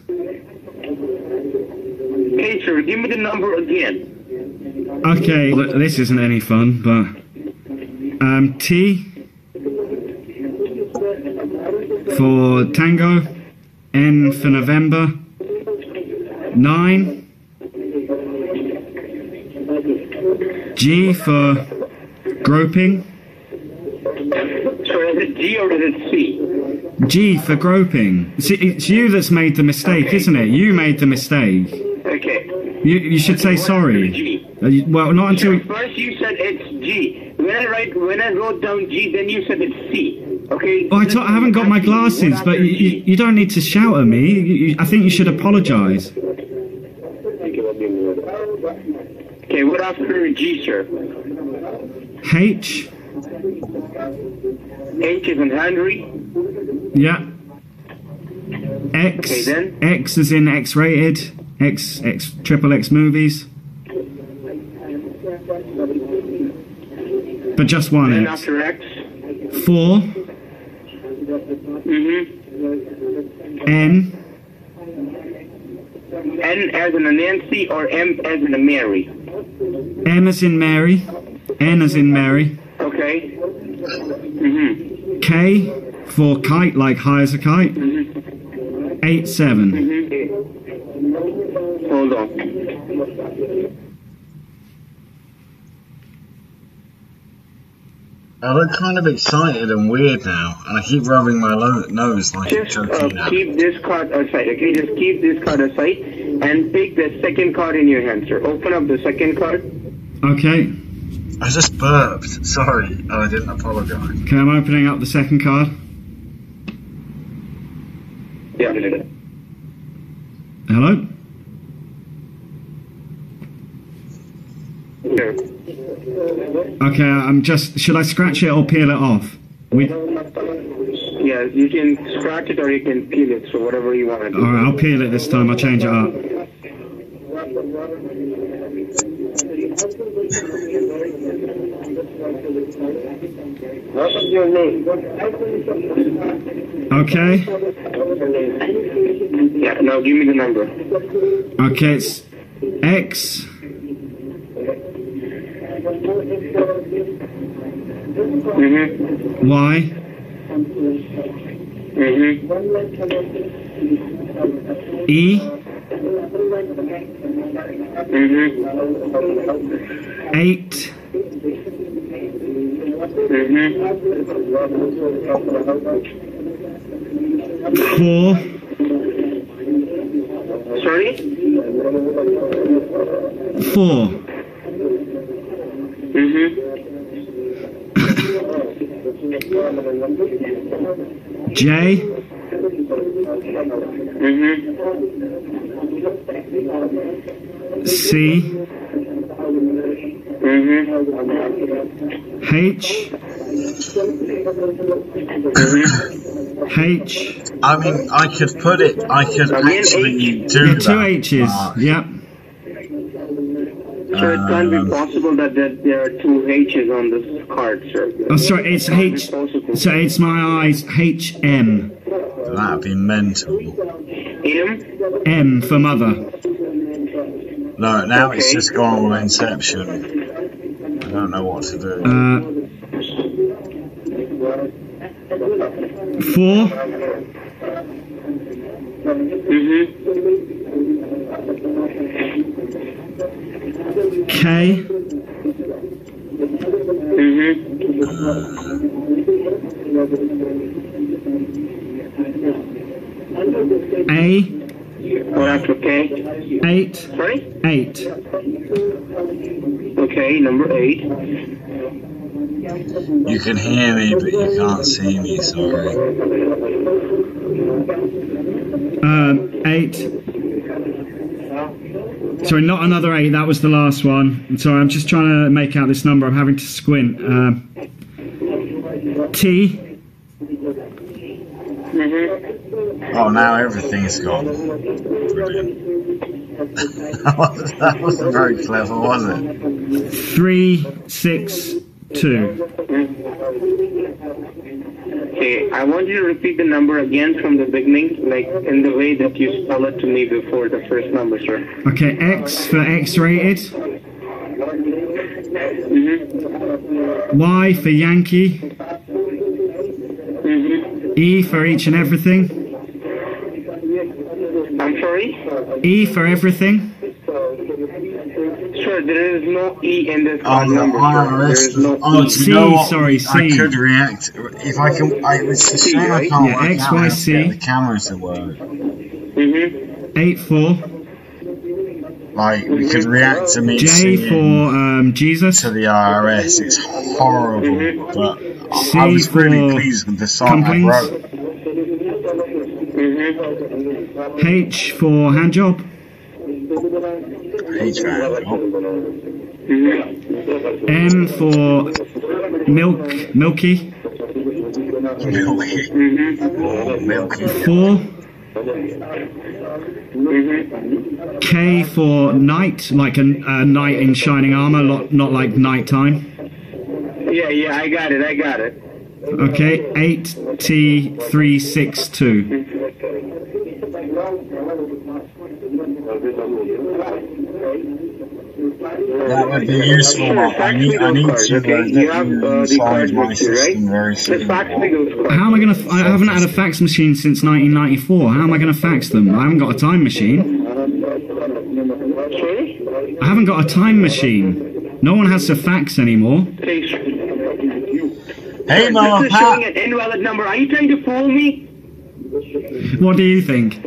Hey, sir, give me the number again. Okay, this isn't any fun, but... T... for Tango. N for November. 9. G for groping. Sorry, is it G or is it C? G for groping. It's you that's made the mistake, isn't it? You made the mistake. Okay. You should say sorry. G. Well, not until... First you said it's G. When I wrote down G, then you said it's C. Okay? Oh, I haven't got my glasses, but you don't need to shout at me. I think you should apologise. Okay, what after G, sir? H. H is in Henry. Yeah. X. Okay, then. X is in X-rated. Triple X movies. But just one Then X. after X. 4. N. N as in a Nancy or M as in a Mary? M as in Mary. N as in Mary. Okay. K for kite, like high as a kite. 87. Hold on. I look kind of excited and weird now, and I keep rubbing my nose like a Just turkey. keep this card aside, okay? Just keep this card aside and take the second card in your hand, sir. Open up the second card. Okay. I just burped. Sorry, I didn't apologise. Okay, I'm opening up the second card. Yeah. Hello? Here. Okay, I'm just... Should I scratch it or peel it off? Yeah, you can scratch it or you can peel it, so whatever you want to do. Alright, I'll peel it this time. I'll change it up. What is your name? Okay. Yeah, now give me the number. Okay, it's X. Y. E. 8. Four. Sorry? 4. J. C. H. H. I mean, I could put it. I could actually do Yeah, that. 2 H's. Yep. So it can't be possible that there are 2 H's on this card, sir. Oh, sorry, it's H. So it's my eyes. HM. That'd be mental. M? M for mother. No, now it's just gone all inception. I don't know what to do. 4. K. A. What after K? 8. Sorry? 8. Okay, number 8. You can hear me, but you can't see me. Sorry. 8. Sorry, not another 8. That was the last one. I'm sorry, I'm just trying to make out this number. I'm having to squint. T. Oh, now everything's gone. Brilliant. That wasn't very clever, was it? 3, 6, 2. Okay, I want you to repeat the number again from the beginning, like in the way that you spell it to me before the first number, sir. Okay, X for X-rated. Y for Yankee. E for each and everything. I'm sorry? E for everything. Sir, there is no E in this Oh, number, sir. There is no E. C, sorry, C. I could react if I can. It's a shame I can't Yeah, work X, out Y, how to C. get the cameras to work. 8, 4. Like we could react to me J singing for Jesus. to the IRS. It's horrible, but C I was really for pleased with the song I Dumplings. wrote. H for hand job. H for M for milky. Milky. 4. K for night, like a knight in shining armor, not like nighttime. Yeah, I got it. Okay, 8T362. That would be useful. Sure, I fax me need those cards, to okay? You have the inside cards my with you, right? system very Just soon. fax me those cards. How am I going to... I haven't had a fax machine since 1994. How am I going to fax them? I haven't got a time machine. Sorry? I haven't got a time machine. No one has to fax anymore. Please. Hey, Mama This is showing an invalid number. Are you trying to fool me? What do you think?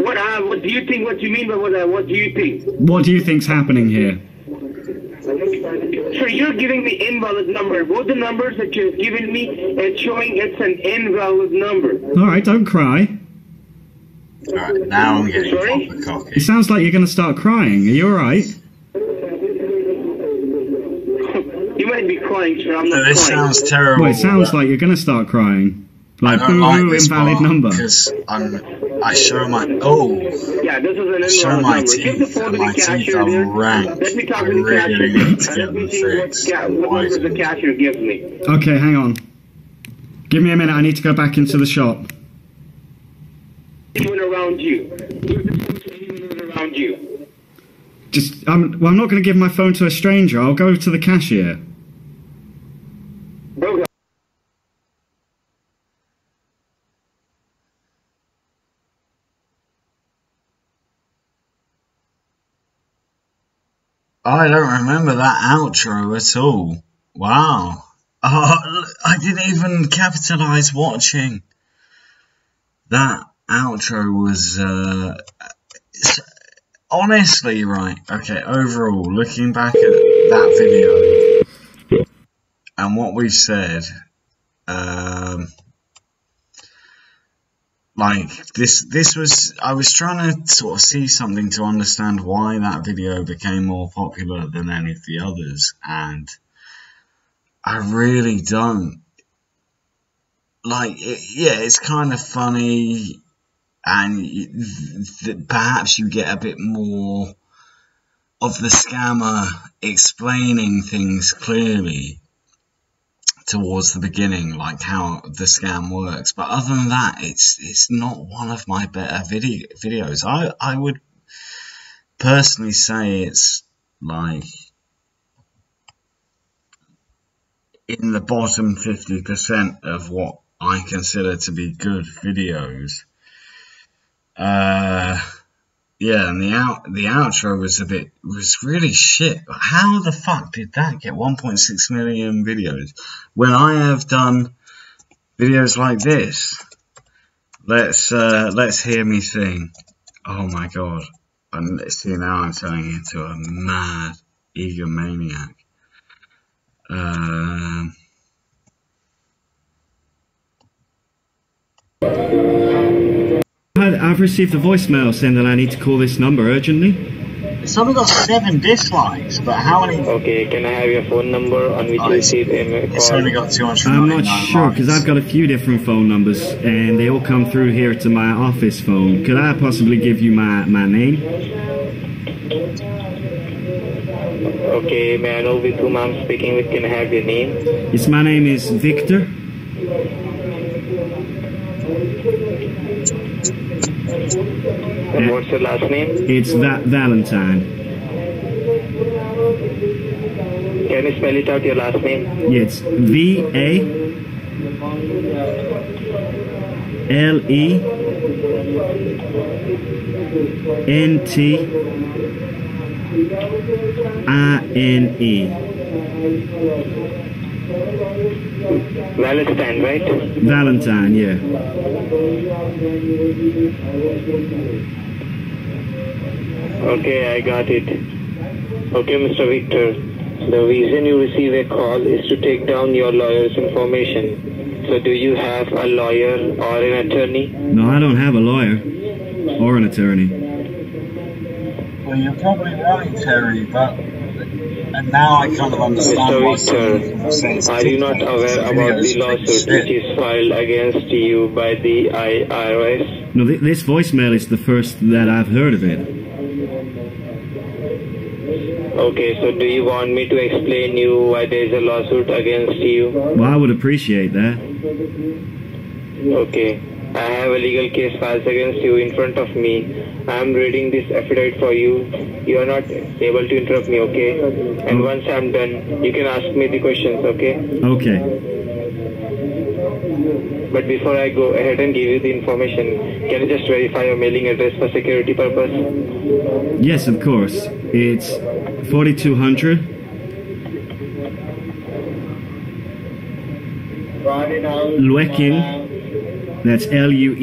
What do you think? What do you mean by what do you think? What do you think's happening here? Sir, you're giving me invalid number. Both the numbers that you've given me, it's showing it's an invalid number. Alright, don't cry. Alright, now I'm getting Sorry? proper cocky. It sounds like you're going to start crying. Are you alright? You might be crying, sir. I'm So not this crying. sounds terrible. Well, it sounds but like you're going to start crying. Like, I don't like boo-hoo, this invalid part number. because I show my Yeah, this is an show invalid my number. Give the teeth, phone and to my the teeth cashier are there. ranked. Let me talk I to the really cashier. need to And get let me them see fixed. what number the cashier gives me. Okay, hang on. Give me a minute. I need to go back into the shop. Anyone around you. Give the phone to anyone around you. Well, I'm not going to give my phone to a stranger. I'll go to the cashier. Okay. I don't remember that outro at all. Wow. Oh, I didn't even capitalize watching. That outro was, honestly, right, okay, overall, looking back at that video, and what we've said, like, this was, I was trying to sort of see something to understand why that video became more popular than any of the others, and I really don't. Like, yeah, it's kind of funny, and perhaps you get a bit more of the scammer explaining things clearly towards the beginning, like how the scam works. But other than that, it's not one of my better videos. I would personally say it's like in the bottom 50% of what I consider to be good videos. Yeah, and the outro was really shit. How the fuck did that get 1.6 million videos when I have done videos like this? Let's hear me sing. Oh my god! See, now I'm turning into a mad egomaniac. I've received a voicemail saying that I need to call this number urgently. It's only got 7 dislikes, but how many? Okay, can I have your phone number on which you received a call? It's only got 200. I'm not sure because I've got a few different phone numbers and they all come through here to my office phone. Could I possibly give you my name? Okay, may I know with whom I'm speaking with? Can I have your name? Yes, my name is Victor. And what's your last name? It's Valentine. Can you spell it out, your last name? It's VALENTINE. Valentine, right? Valentine, yeah. Okay, I got it. Okay, Mr. Victor. The reason you receive a call is to take down your lawyer's information. So do you have a lawyer or an attorney? No, I don't have a lawyer or an attorney. Well, you're probably right, Terry, but and now I kind of understand why Mr. Victor, are you not aware about the lawsuit which is filed against you by the IRS? No, this voicemail is the first that I've heard of it. Okay, so do you want me to explain you why there is a lawsuit against you? Well, I would appreciate that. Okay. I have a legal case filed against you in front of me. I am reading this affidavit for you. You are not able to interrupt me, okay? And once I'm done, you can ask me the questions, okay? Okay. But before I go ahead and give you the information, can you just verify your mailing address for security purpose? Yes, of course. It's 4200 Lueking. That's Luecking.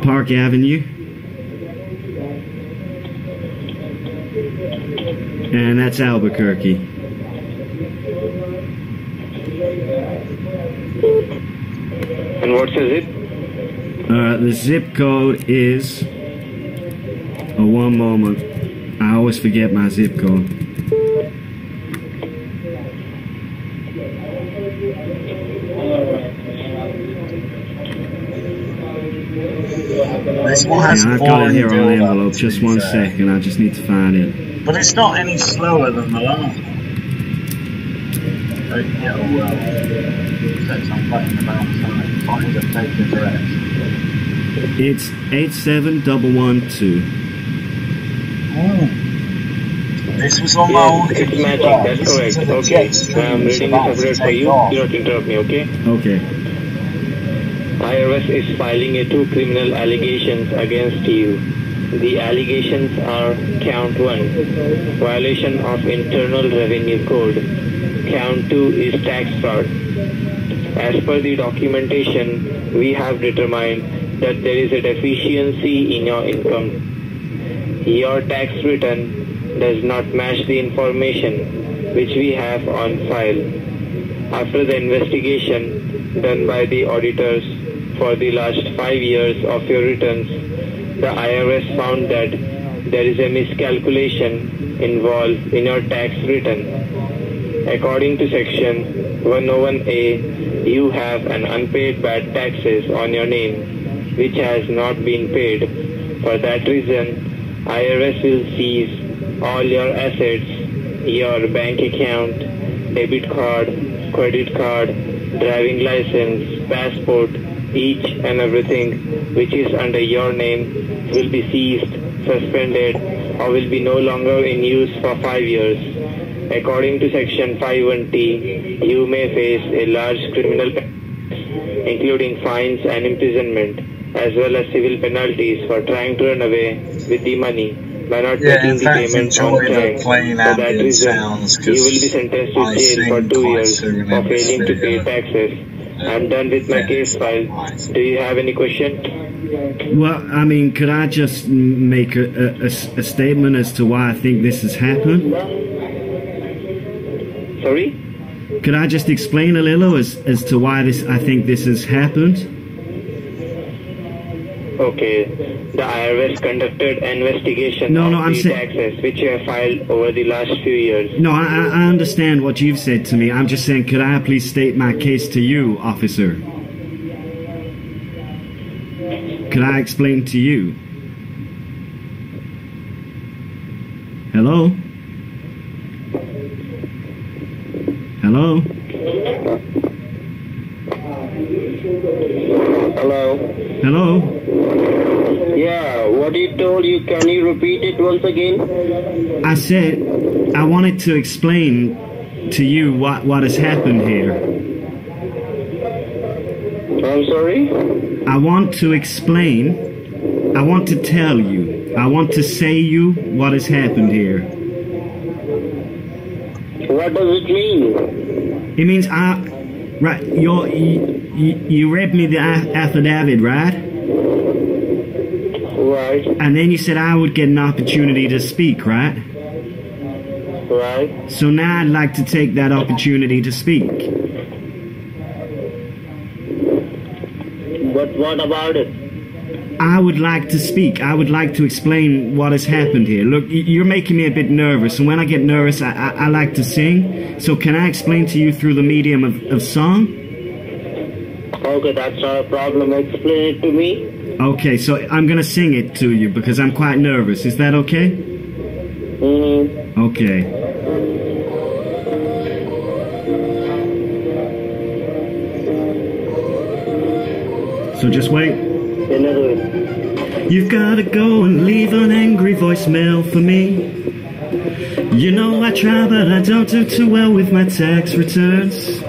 Park Avenue. And that's Albuquerque. And what's the zip? The zip code is... Oh, one moment. I always forget my zip code. Yeah, I've got it here on the envelope. Just one second. I just need to find it. But it's not any slower than the last one. Yeah, well, it says I'm playing about find a fake address. It's 87112. Oh. This was on my old It's magic, that's correct. Okay, I'm reading this affidavit for you. Do not interrupt me, okay? Okay. IRS is filing 2 criminal allegations against you. The allegations are count 1, violation of Internal Revenue Code. Count 2 is tax fraud. As per the documentation, we have determined that there is a deficiency in your income. Your tax return does not match the information which we have on file. After the investigation done by the auditors for the last 5 years of your returns, the IRS found that there is a miscalculation involved in your tax return. According to section 101A, you have an unpaid bad taxes on your name, which has not been paid. For that reason, IRS will seize all your assets, your bank account, debit card, credit card, driving license, passport, each and everything which is under your name will be seized, suspended, or will be no longer in use for 5 years. According to section 51T, you may face a large criminal penalty, including fines and imprisonment, as well as civil penalties for trying to run away with the money by not making the payment on time. For that reason, you will be sentenced to jail for 2 years for failing to pay taxes. I'm done with my case file. Do you have any question? Well, I mean, could I just make a statement as to why I think this has happened? Sorry? Could I just explain a little as to why I think this has happened? Okay. The IRS conducted investigation of the taxes which you have filed over the last few years. No, I understand what you've said to me. I'm just saying, could I please state my case to you, officer? Could I explain to you? Hello? Hello? Hello? Hello? Yeah, what you told you, can you repeat it once again? I said I wanted to explain to you what has happened here. I'm sorry? I want to explain, I want to tell you, I want to say you what has happened here. What does it mean? It means you read me the affidavit, right? Right. And then you said I would get an opportunity to speak, right? Right. So now I'd like to take that opportunity to speak. But what about it? I would like to speak. I would like to explain what has happened here. Look, you're making me a bit nervous, and when I get nervous, I like to sing. So can I explain to you through the medium of song? Okay, that's not a problem. Explain it to me. Okay, so I'm gonna sing it to you because I'm quite nervous. Is that okay? Mm-hmm. Okay. So just wait. Another way. You've gotta go and leave an angry voicemail for me. You know I try, but I don't do too well with my tax returns.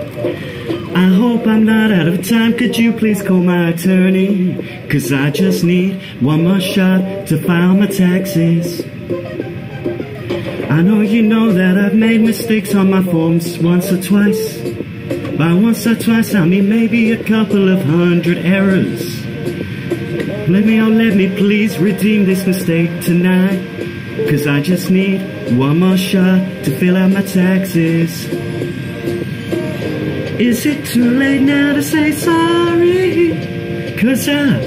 I hope I'm not out of time. Could you please call my attorney? 'Cause I just need one more shot to file my taxes. I know you know that I've made mistakes on my forms once or twice. By once or twice I mean maybe a couple of 100 errors. Let me please redeem this mistake tonight. 'Cause I just need one more shot to fill out my taxes. Is it too late now to say sorry? 'Cause I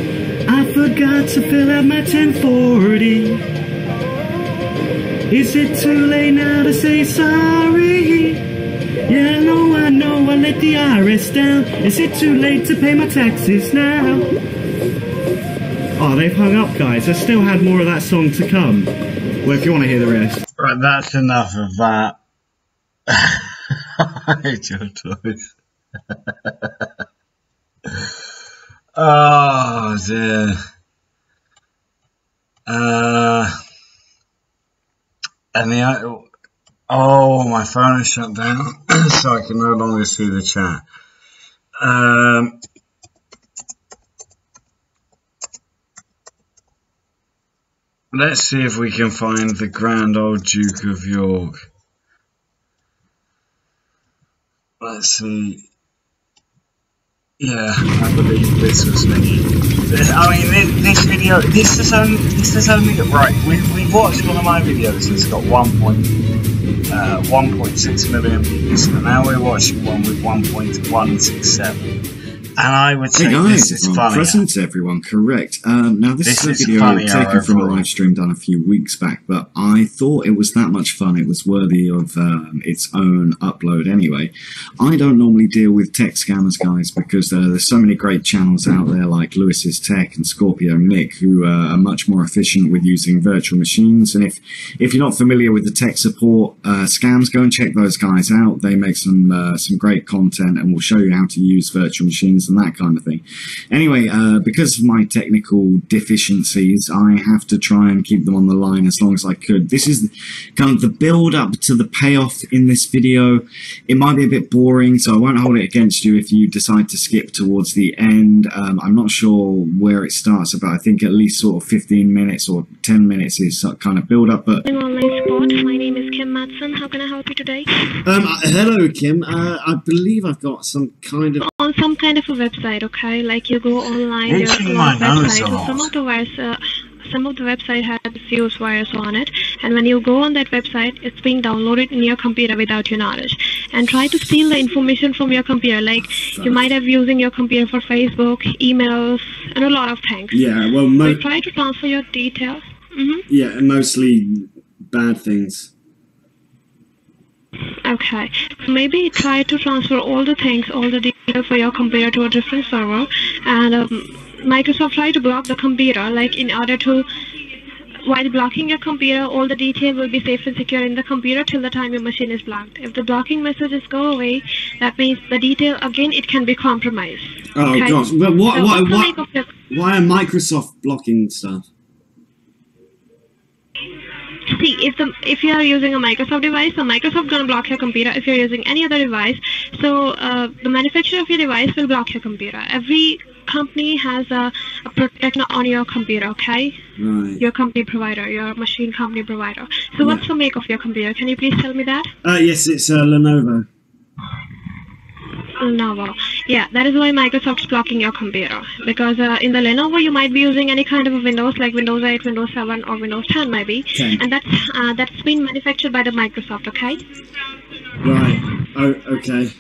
forgot to fill out my 1040. Is it too late now to say sorry? Yeah, I know I let the IRS down. Is it too late to pay my taxes now? Oh, they've hung up, guys. I still had more of that song to come. Well, if you want to hear the rest. Right, that's enough of that. I hate your choice. Oh dear. And my phone is shut down, so I can no longer see the chat. Let's see if we can find the grand old Duke of York. Let's see. Yeah, I believe this was me. I mean, this video, this is only right. We watched one of my videos that's got 1.6 million views, and now we're watching one with 1.167. And I would say this is funny. Present everyone, correct. Now this is a video taken from a live stream done a few weeks back, but I thought it was that much fun. It was worthy of its own upload anyway. I don't normally deal with tech scammers, guys, because there's so many great channels out there like Lewis's Tech and Scorpio Nick who are much more efficient with using virtual machines. And if you're not familiar with the tech support scams, go and check those guys out. They make some great content and will show you how to use virtual machines and that kind of thing. Anyway, because of my technical deficiencies, I have to try and keep them on the line as long as I could. This is kind of the build up to the payoff in this video. It might be a bit boring, so I won't hold it against you if you decide to skip towards the end. I'm not sure where it starts, but I think at least sort of 15 minutes or 10 minutes is kind of build up. But online support. My name is Kim Matson. How can I help you today? Hello, Kim. I believe I've got some kind of on some kind of a website, okay? Like you go online, there are a lot of websites. So some of the website has fuse virus on it, and when you go on that website, it's being downloaded in your computer without your knowledge, and try to steal the information from your computer. Like you might have using your computer for Facebook, emails, and a lot of things. Yeah, well, so try to transfer your details. Yeah, mostly bad things. Okay, so maybe try to transfer all the things, all the data for your computer to a different server, and Microsoft try to block the computer, like in order to, while blocking your computer, all the data will be safe and secure in the computer till the time your machine is blocked. If the blocking messages go away, that means the detail, again, it can be compromised. Oh, okay? Gosh, but why are Microsoft blocking stuff? See, if you are using a Microsoft device, so Microsoft gonna block your computer. If you're using any other device, so the manufacturer of your device will block your computer. Every company has a protector on your computer, okay? Right. Your company provider, your machine company provider. So what's the make of your computer? Can you please tell me that? Yes, it's Lenovo. Lenovo. Yeah, that is why Microsoft's blocking your computer. Because in the Lenovo, you might be using any kind of a Windows, like Windows 8, Windows 7, or Windows 10 maybe. 10. And that's been manufactured by the Microsoft, okay? Right. Oh, okay.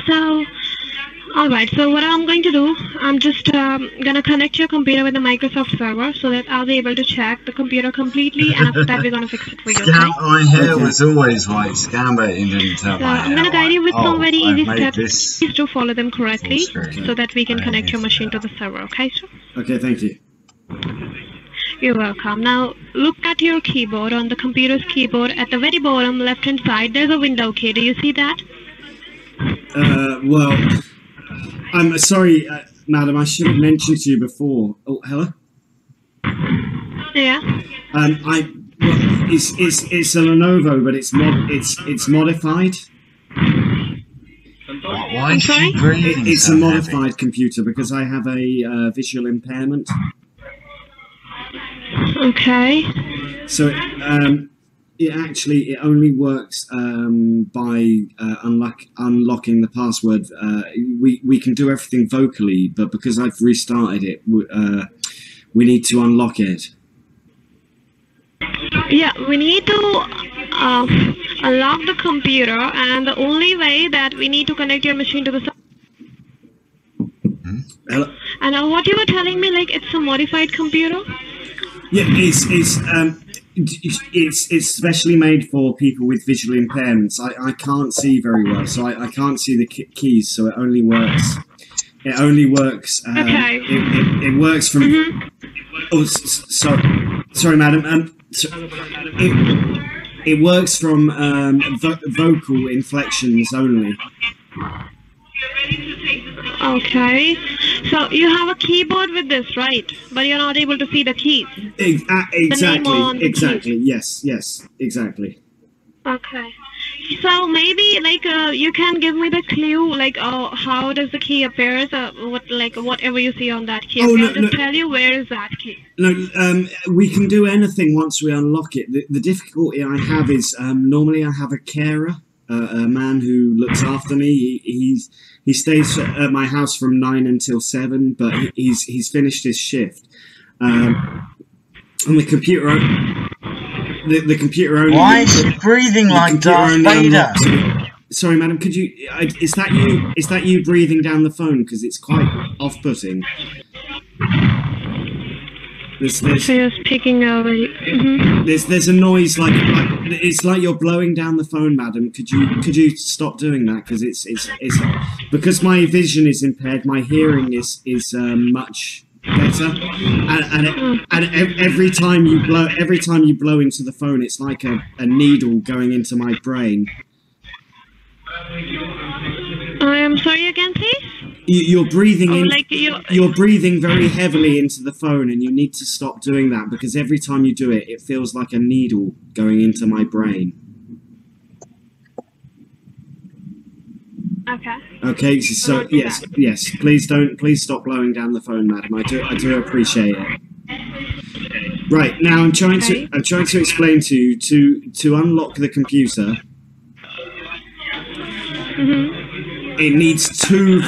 So, alright, so what I'm going to do, I'm just going to connect your computer with the Microsoft server so that I'll be able to check the computer completely, and after that we're going to fix it for you, okay? My hair was always white. Scambaiting didn't tell my hair. I'm going to guide you with some very easy steps. This Please do follow them correctly so that we can connect your machine to the server, okay, sir? Okay, thank you. You're welcome. Now, look at your keyboard. On the computer's keyboard, at the very bottom left-hand side, there's a window key. Do you see that? Well... I'm sorry, madam. I should have mentioned to you before. Oh, hello. Yeah. It's a Lenovo, but it's modified. Why is she breathing It's so a modified heavy? computer because I have a visual impairment. Okay. So it only works by unlocking the password. We can do everything vocally, but because I've restarted it, we need to unlock it. Yeah, we need to unlock the computer, and the only way that we need to connect your machine to the server. Hello? And what you were telling me, like it's a modified computer? Yeah, it's specially made for people with visual impairments. I can't see very well, so I can't see the keys. So it only works. It only works. Okay. It works from. Oh, sorry, madam. It works from vocal inflections only. Okay. So you have a keyboard with this, right? But you're not able to see the keys. Exactly. Yes, exactly. Okay. So maybe like you can give me the clue, like how does the key appear? Whatever you see on that key, just tell you where is that key. No, we can do anything once we unlock it. The difficulty I have is normally I have a carer, a man who looks after me. He stays at my house from 9 until 7, but he's finished his shift. And the computer. The computer only. Why is she breathing like Darth Vader? Sorry, madam. Could you? Is that you? Is that you breathing down the phone? Because it's quite off-putting. So you're speaking over. There's a noise like it's like you're blowing down the phone, madam. Could you stop doing that? Because it's because my vision is impaired. My hearing is much better, and every time you blow into the phone, it's like a needle going into my brain. I am sorry again, please. You're breathing in. Like you're breathing very heavily into the phone, and you need to stop doing that because every time you do it, it feels like a needle going into my brain. Okay. Okay. So yes. Please stop blowing down the phone, madam. I do appreciate it. Right now, I'm trying to explain to you to unlock the computer. It needs two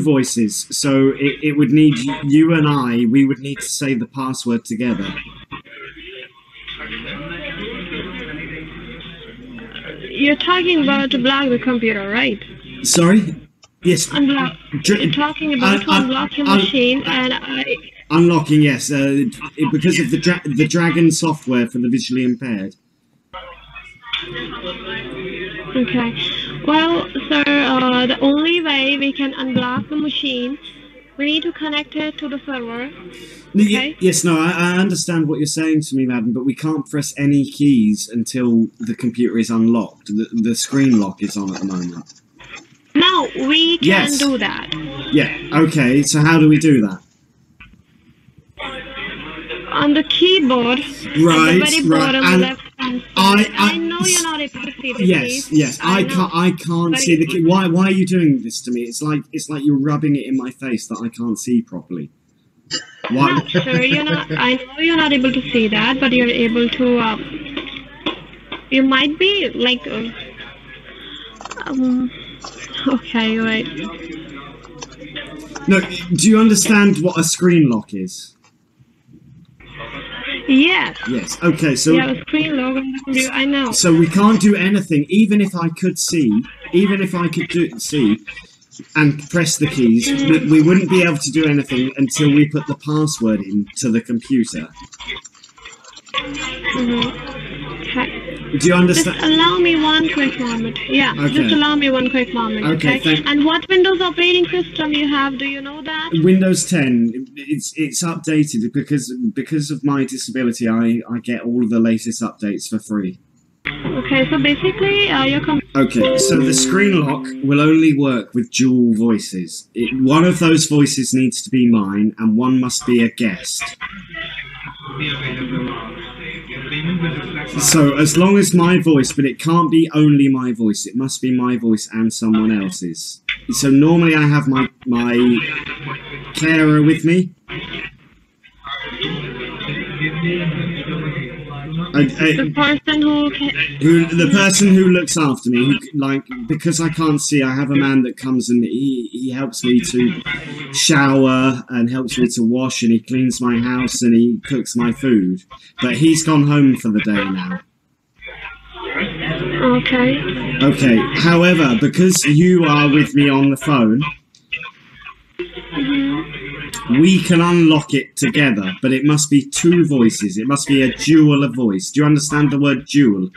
voices. So it would need you and I. We would need to say the password together. You're talking about to block the computer, right? Sorry? Yes. Unblock. You're talking about to unlock your machine and unlocking, yes. Because of the Dragon software for the visually impaired. Okay. Well, sir, the only way we can unblock the machine, we need to connect it to the server. Okay? Yes, no, I understand what you're saying to me, madam, but we can't press any keys until the computer is unlocked. The screen lock is on at the moment. No, we can do that. Yeah, okay, so how do we do that? On the keyboard, right, at the very bottom, and left hand side. I know you're not able to see the keys. Yes, I can't see the key. Why are you doing this to me? It's like you're rubbing it in my face that I can't see properly. Why? No, sir, you're not. I know you're not able to see that, but you're able to. You might be like. Okay, right. No, do you understand what a screen lock is? Yes. Yes. Okay. So. Yeah, a screen lock on the computer. I know. So we can't do anything, even if I could see, see, and press the keys. We wouldn't be able to do anything until we put the password into the computer. Okay. Do you understand? Just allow me one quick moment. Yeah, okay. Just allow me one quick moment, okay? And what Windows operating system you have, do you know that? Windows 10, it's updated because of my disability, I get all of the latest updates for free. Okay, so basically, your Okay, so the screen lock will only work with dual voices. One of those voices needs to be mine, and one must be a guest. So as long as my voice, but it can't be only my voice, it must be my voice and someone else's. So normally I have my carer with me. The person who looks after me, because I can't see, I have a man that comes and he helps me to shower and helps me to wash, and he cleans my house and he cooks my food. But he's gone home for the day now. Okay. Okay. However, because you are with me on the phone, we can unlock it together, but it must be two voices. It must be a dual of voice. Do you understand the word dual?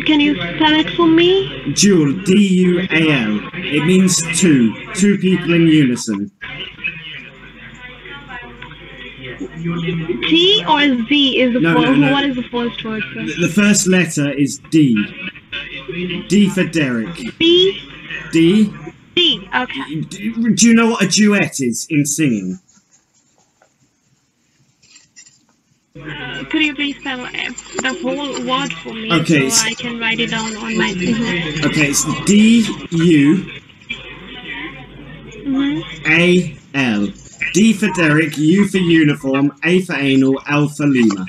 Can you spell it for me? Dual, D-U-A-L. It means two. Two people in unison. G or Z is the first? No. What is the first word, sir? The first letter is D. D for Derek. D? D. D, okay. Do you know what a duet is in singing? Could you please spell the whole word for me okay, so I can write it down on my... Okay, it's D-U-A-L. D for Derek, U for uniform, A for anal, L for Lima.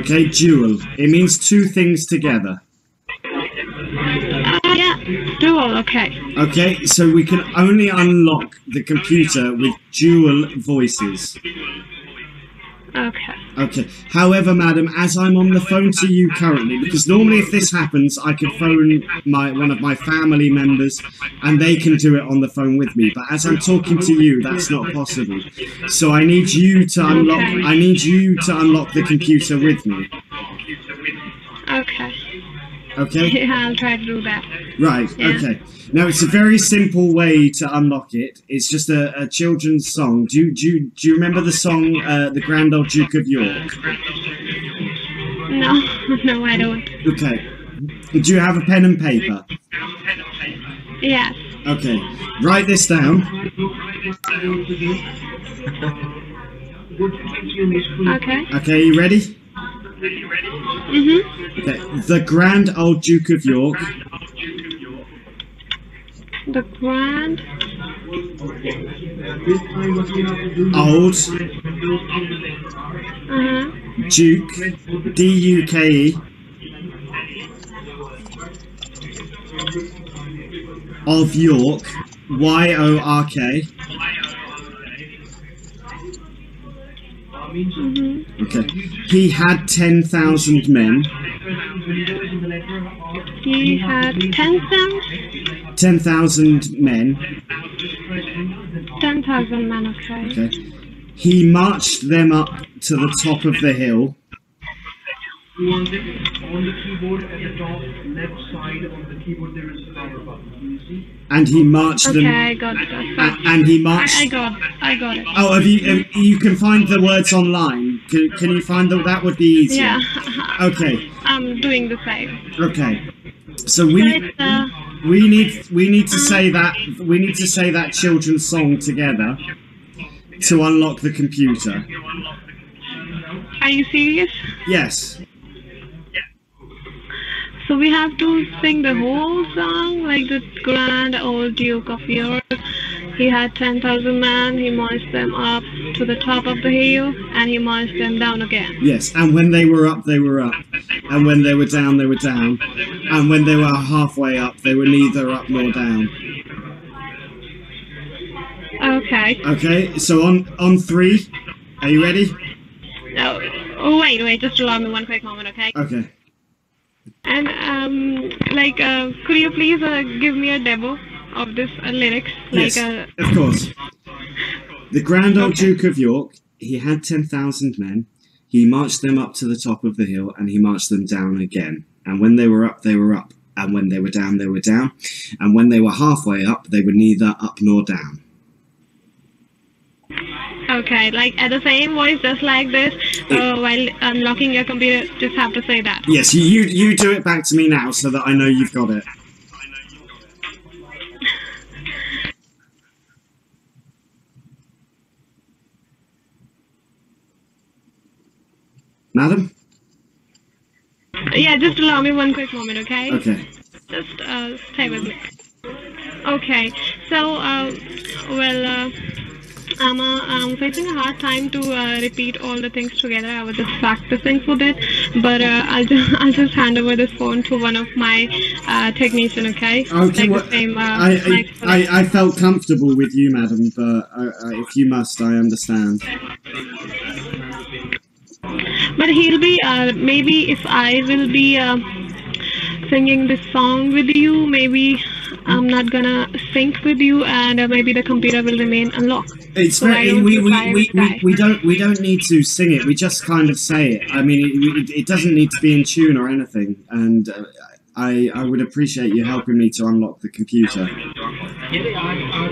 Okay, dual. It means two things together. Yeah, dual, okay. Okay, so we can only unlock the computer with dual voices. Okay. Okay. However, madam, as I'm on the phone to you currently, because normally if this happens, I could phone one of my family members and they can do it on the phone with me. But as I'm talking to you, that's not possible. So I need you to unlock. Okay. I need you to unlock the computer with me. Okay. Okay. Yeah, I'll try to do that. Right. Yeah. Okay. Now it's a very simple way to unlock it. It's just a children's song. Do you remember the song "The Grand Old Duke of York"? No, I don't. Okay. Do you have a pen and paper? Yes. Okay. Write this down. Okay. Okay. You ready? Okay. The Grand Old Duke of York. The Grand Old Duke, D-U-K-E, of York, Y-O-R-K. Okay. He had 10,000 men. He had 10,000? 10,000 men. 10,000 men, okay. Okay. He marched them up to the top of the hill. On the keyboard at the top left side of the keyboard there is a power button. Can you see? And he marched them. Okay, I got it. And he marched. I got it. Oh, have you? You can find the words online. Can you find them? That would be easier. Yeah. Okay. I'm doing the same. Okay. So we need to say that children's song together to unlock the computer. Are you serious? Yes. So we have to sing the whole song, like the Grand Old Duke of York. He had 10,000 men, he marched them up to the top of the hill, and he marched them down again. Yes, and when they were up, they were up. And when they were down, they were down. And when they were halfway up, they were neither up nor down. Okay. Okay, so on three, are you ready? Oh, wait, just allow me one quick moment, okay? Okay. And, could you please give me a demo of this lyrics? Yes, of course. The Grand Old Duke of York, he had 10,000 men. He marched them up to the top of the hill, and he marched them down again. And when they were up, they were up. And when they were down, they were down. And when they were halfway up, they were neither up nor down. Okay, like at the same voice, just like this, while unlocking your computer, just have to say that. Yes, you do it back to me now so that I know you've got it. Madam? Yeah, just allow me one quick moment, okay? Okay. Just stay with me. Okay, so, well, I'm facing a hard time to repeat all the things together. I was just practicing for that, but I'll just hand over this phone to one of my technician, okay? Okay, like well, the same, I felt comfortable with you, madam, but if you must, I understand. But he'll be, maybe if I will be singing this song with you, maybe I'm not gonna sync with you, and maybe the computer will remain unlocked. It's So very, we don't need to sing it. We just kind of say it. I mean, it doesn't need to be in tune or anything. And I would appreciate you helping me to unlock the computer.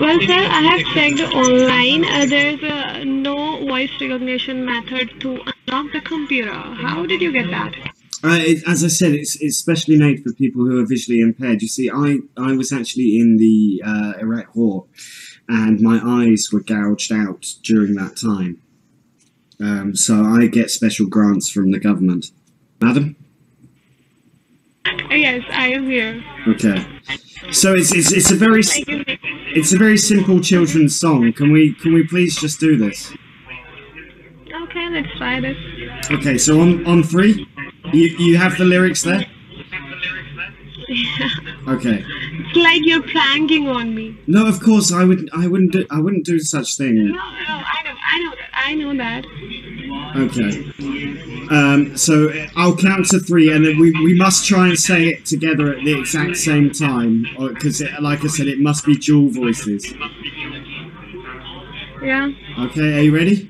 Well, sir, I have checked online. There's no voice recognition method to unlock the computer. How did you get that? As I said, it's specially made for people who are visually impaired. You see, I was actually in the Iraq War, and my eyes were gouged out during that time. So I get special grants from the government. Madam? Yes, I am here. Okay. So it's a very simple children's song. Can we please just do this? Okay, let's try this. Okay, so on three, you have the lyrics there? Yeah. Okay. It's like you're pranking on me. No, of course I wouldn't do such thing. No, I know that. Okay. So I'll count to three, and then we must try and say it together at the exact same time, because like I said, it must be dual voices. Yeah. Okay, are you ready?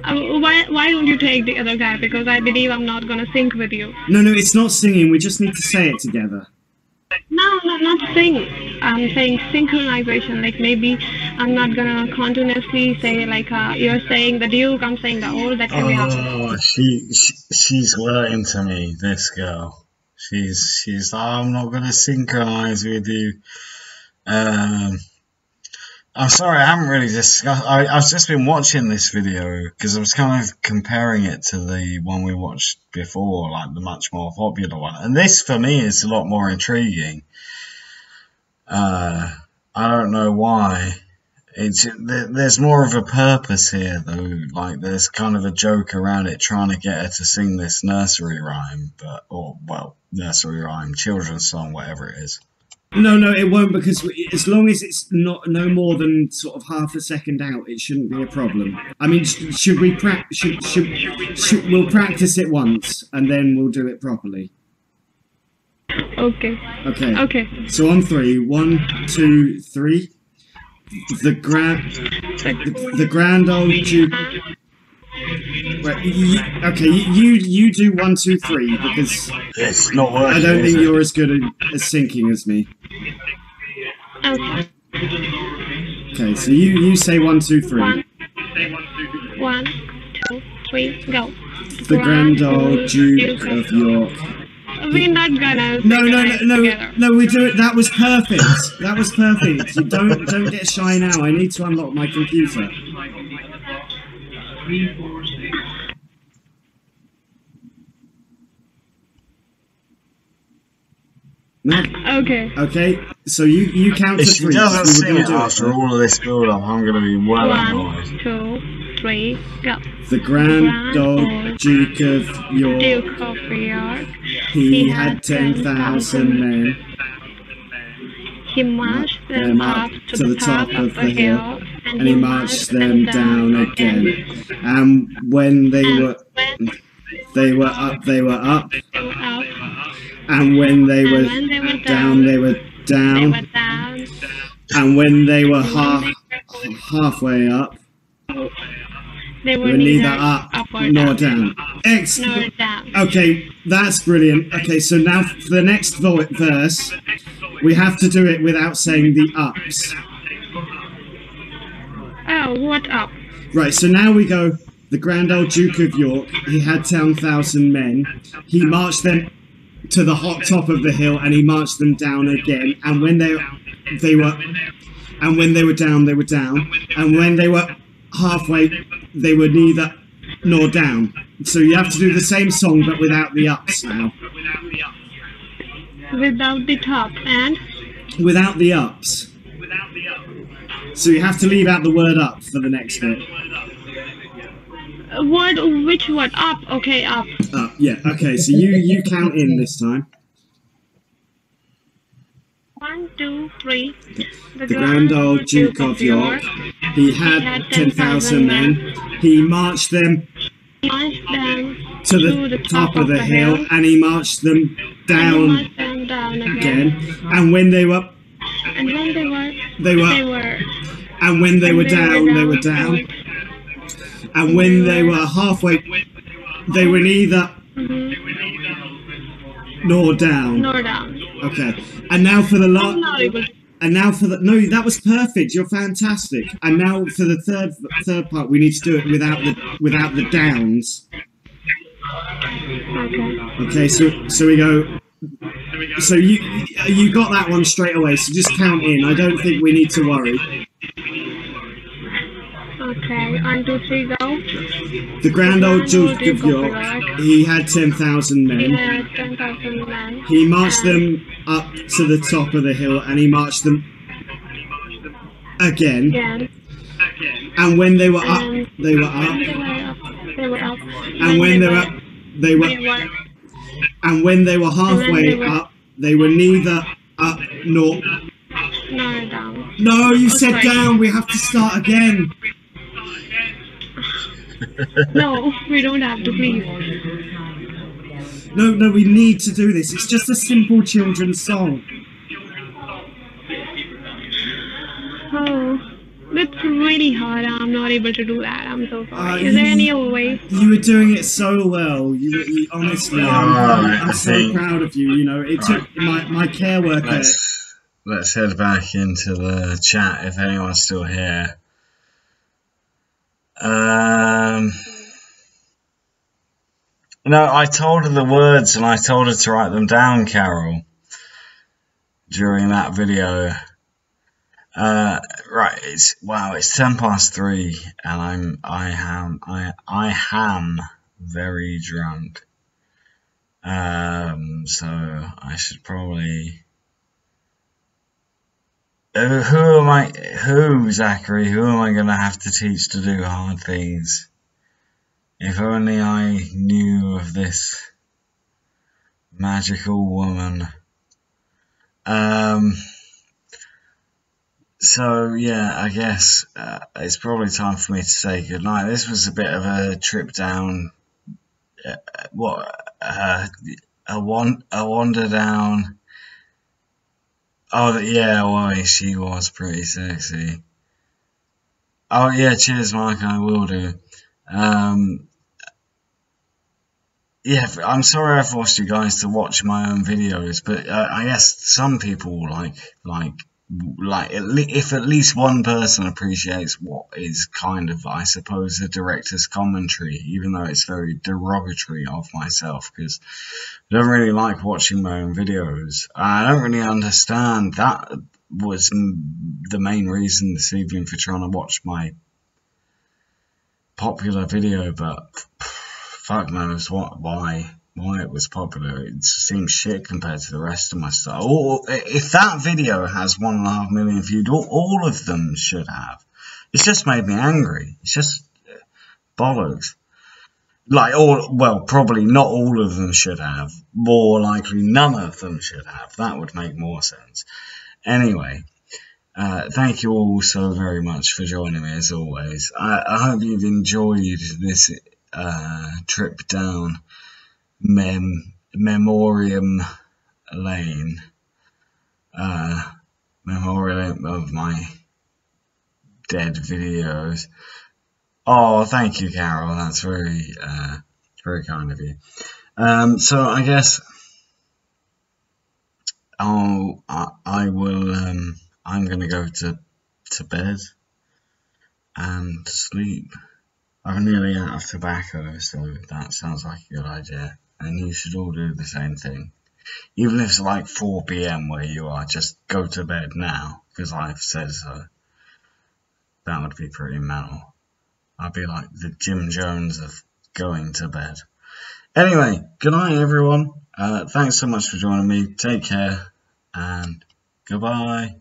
Why don't you take the other guy? Because I believe I'm not gonna sync with you. No, it's not singing. We just need to say it together. No, not sing. I'm saying synchronization. Like maybe I'm not gonna continuously say like you're saying the Duke, I'm saying the old. That can be happening. Oh, she's flirting to me. This girl. She's like, I'm not gonna synchronize with you. I'm sorry, I haven't really discussed. I've just been watching this video because I was kind of comparing it to the one we watched before, like the much more popular one. And this, for me, is a lot more intriguing. I don't know why. There's more of a purpose here, though. Like, there's kind of a joke around it, trying to get her to sing this nursery rhyme, nursery rhyme, children's song, whatever it is. No, it won't, because as long as it's no more than sort of half a second out, it shouldn't be a problem. I mean, should we we'll practice it once and then we'll do it properly. Okay. Okay. So on three, 1, 2, 3. The grand old Duke. Right, you do 1, 2, 3 because it's not working. I don't think you're as good at syncing as me. Okay. Okay, so you say 1, 2, 3. 1, 2, 3, go. The grand old Duke of York. We're not gonna. No, we do it. That was perfect. That was perfect. You don't get shy now. I need to unlock my computer. No. Okay. So you count to 3. If she doesn't sing it after all of this build-up, I'm going to be well annoyed. 1, 2, 3, go. The grand old Duke of York. He had 10,000 men. He marched them up to the top of the hill, and he marched them down again. And when they were up. And when they were down, they were down. And when they were halfway up, they were neither up nor down. Excellent. Okay, that's brilliant. Okay, so now for the next verse, we have to do it without saying the ups. Oh, What up? Right, so now we go. The Grand Old Duke of York, he had 10,000 men. He marched them to the hot top of the hill, and he marched them down again. And when they were down, they were down. And when they were halfway, they were neither nor down. So you have to do the same song, but without the ups now. Without the top and? Without the ups. So you have to leave out the word up for the next bit. Which word? Up. Okay, up. Up, yeah. Okay, so you count in this time. 1, 2, 3. The Grand Old Duke of York, he had 10,000 men. He marched them to the top of the hill, and he marched them down again. And when they were and when they were down, they were down. And when they were halfway, they were neither nor down. Okay. And now for the last. And now for the that was perfect. You're fantastic. And now for the third part, we need to do it without the downs. Okay. So we go. So you got that one straight away. So just count in. I don't think we need to worry. Okay, 1, 2, 3, go. The Grand Old Duke of York, he had 10,000 men. He had 10,000 men. He marched them up to the top of the hill, and he marched them again. And when they were up, they were up. And when they were halfway up, they were neither up nor down. No, you said down. We have to start again. No, we don't have to, please. No, we need to do this. It's just a simple children's song. Oh, that's really hard. I'm not able to do that. I'm so sorry. Is there any other way? You were doing it so well. You honestly, I'm so proud of you. You know, it took my care worker. Let's head back into the chat if anyone's still here. No, I told her the words and I told her to write them down, Carol, during that video. Right, it's 3:10 and I am very drunk. So I should probably. Zachary, who am I going to have to teach to do hard things? If only I knew of this magical woman. So, yeah, I guess it's probably time for me to say goodnight. This was a bit of a trip down, a wander down. Oh, yeah, well, she was pretty sexy. Oh, yeah, cheers, Mike, I will do. Yeah, I'm sorry I forced you guys to watch my own videos, but I guess some people if at least one person appreciates what is kind of, I suppose, a director's commentary, even though it's very derogatory of myself, because I don't really like watching my own videos. I don't really understand. That was the main reason this evening for trying to watch my popular video, but fuck knows why it was popular. It seems shit compared to the rest of my stuff. Or if that video has 1.5 million views, all of them should have. It's just made me angry. It's just bollocks. Probably not all of them should have. More likely, none of them should have. That would make more sense. Anyway, thank you all so very much for joining me as always. I hope you've enjoyed this trip down Memoriam Lane, memorial of my dead videos. Oh, thank you, Carol. That's very, very kind of you. So I guess I will. I'm gonna go to bed. and sleep. I'm nearly out of tobacco, so that sounds like a good idea. And you should all do the same thing. Even if it's like 4 PM where you are, just go to bed now, because I've said so. That would be pretty mental. I'd be like the Jim Jones of going to bed. Anyway, good night everyone. Thanks so much for joining me. Take care, and goodbye.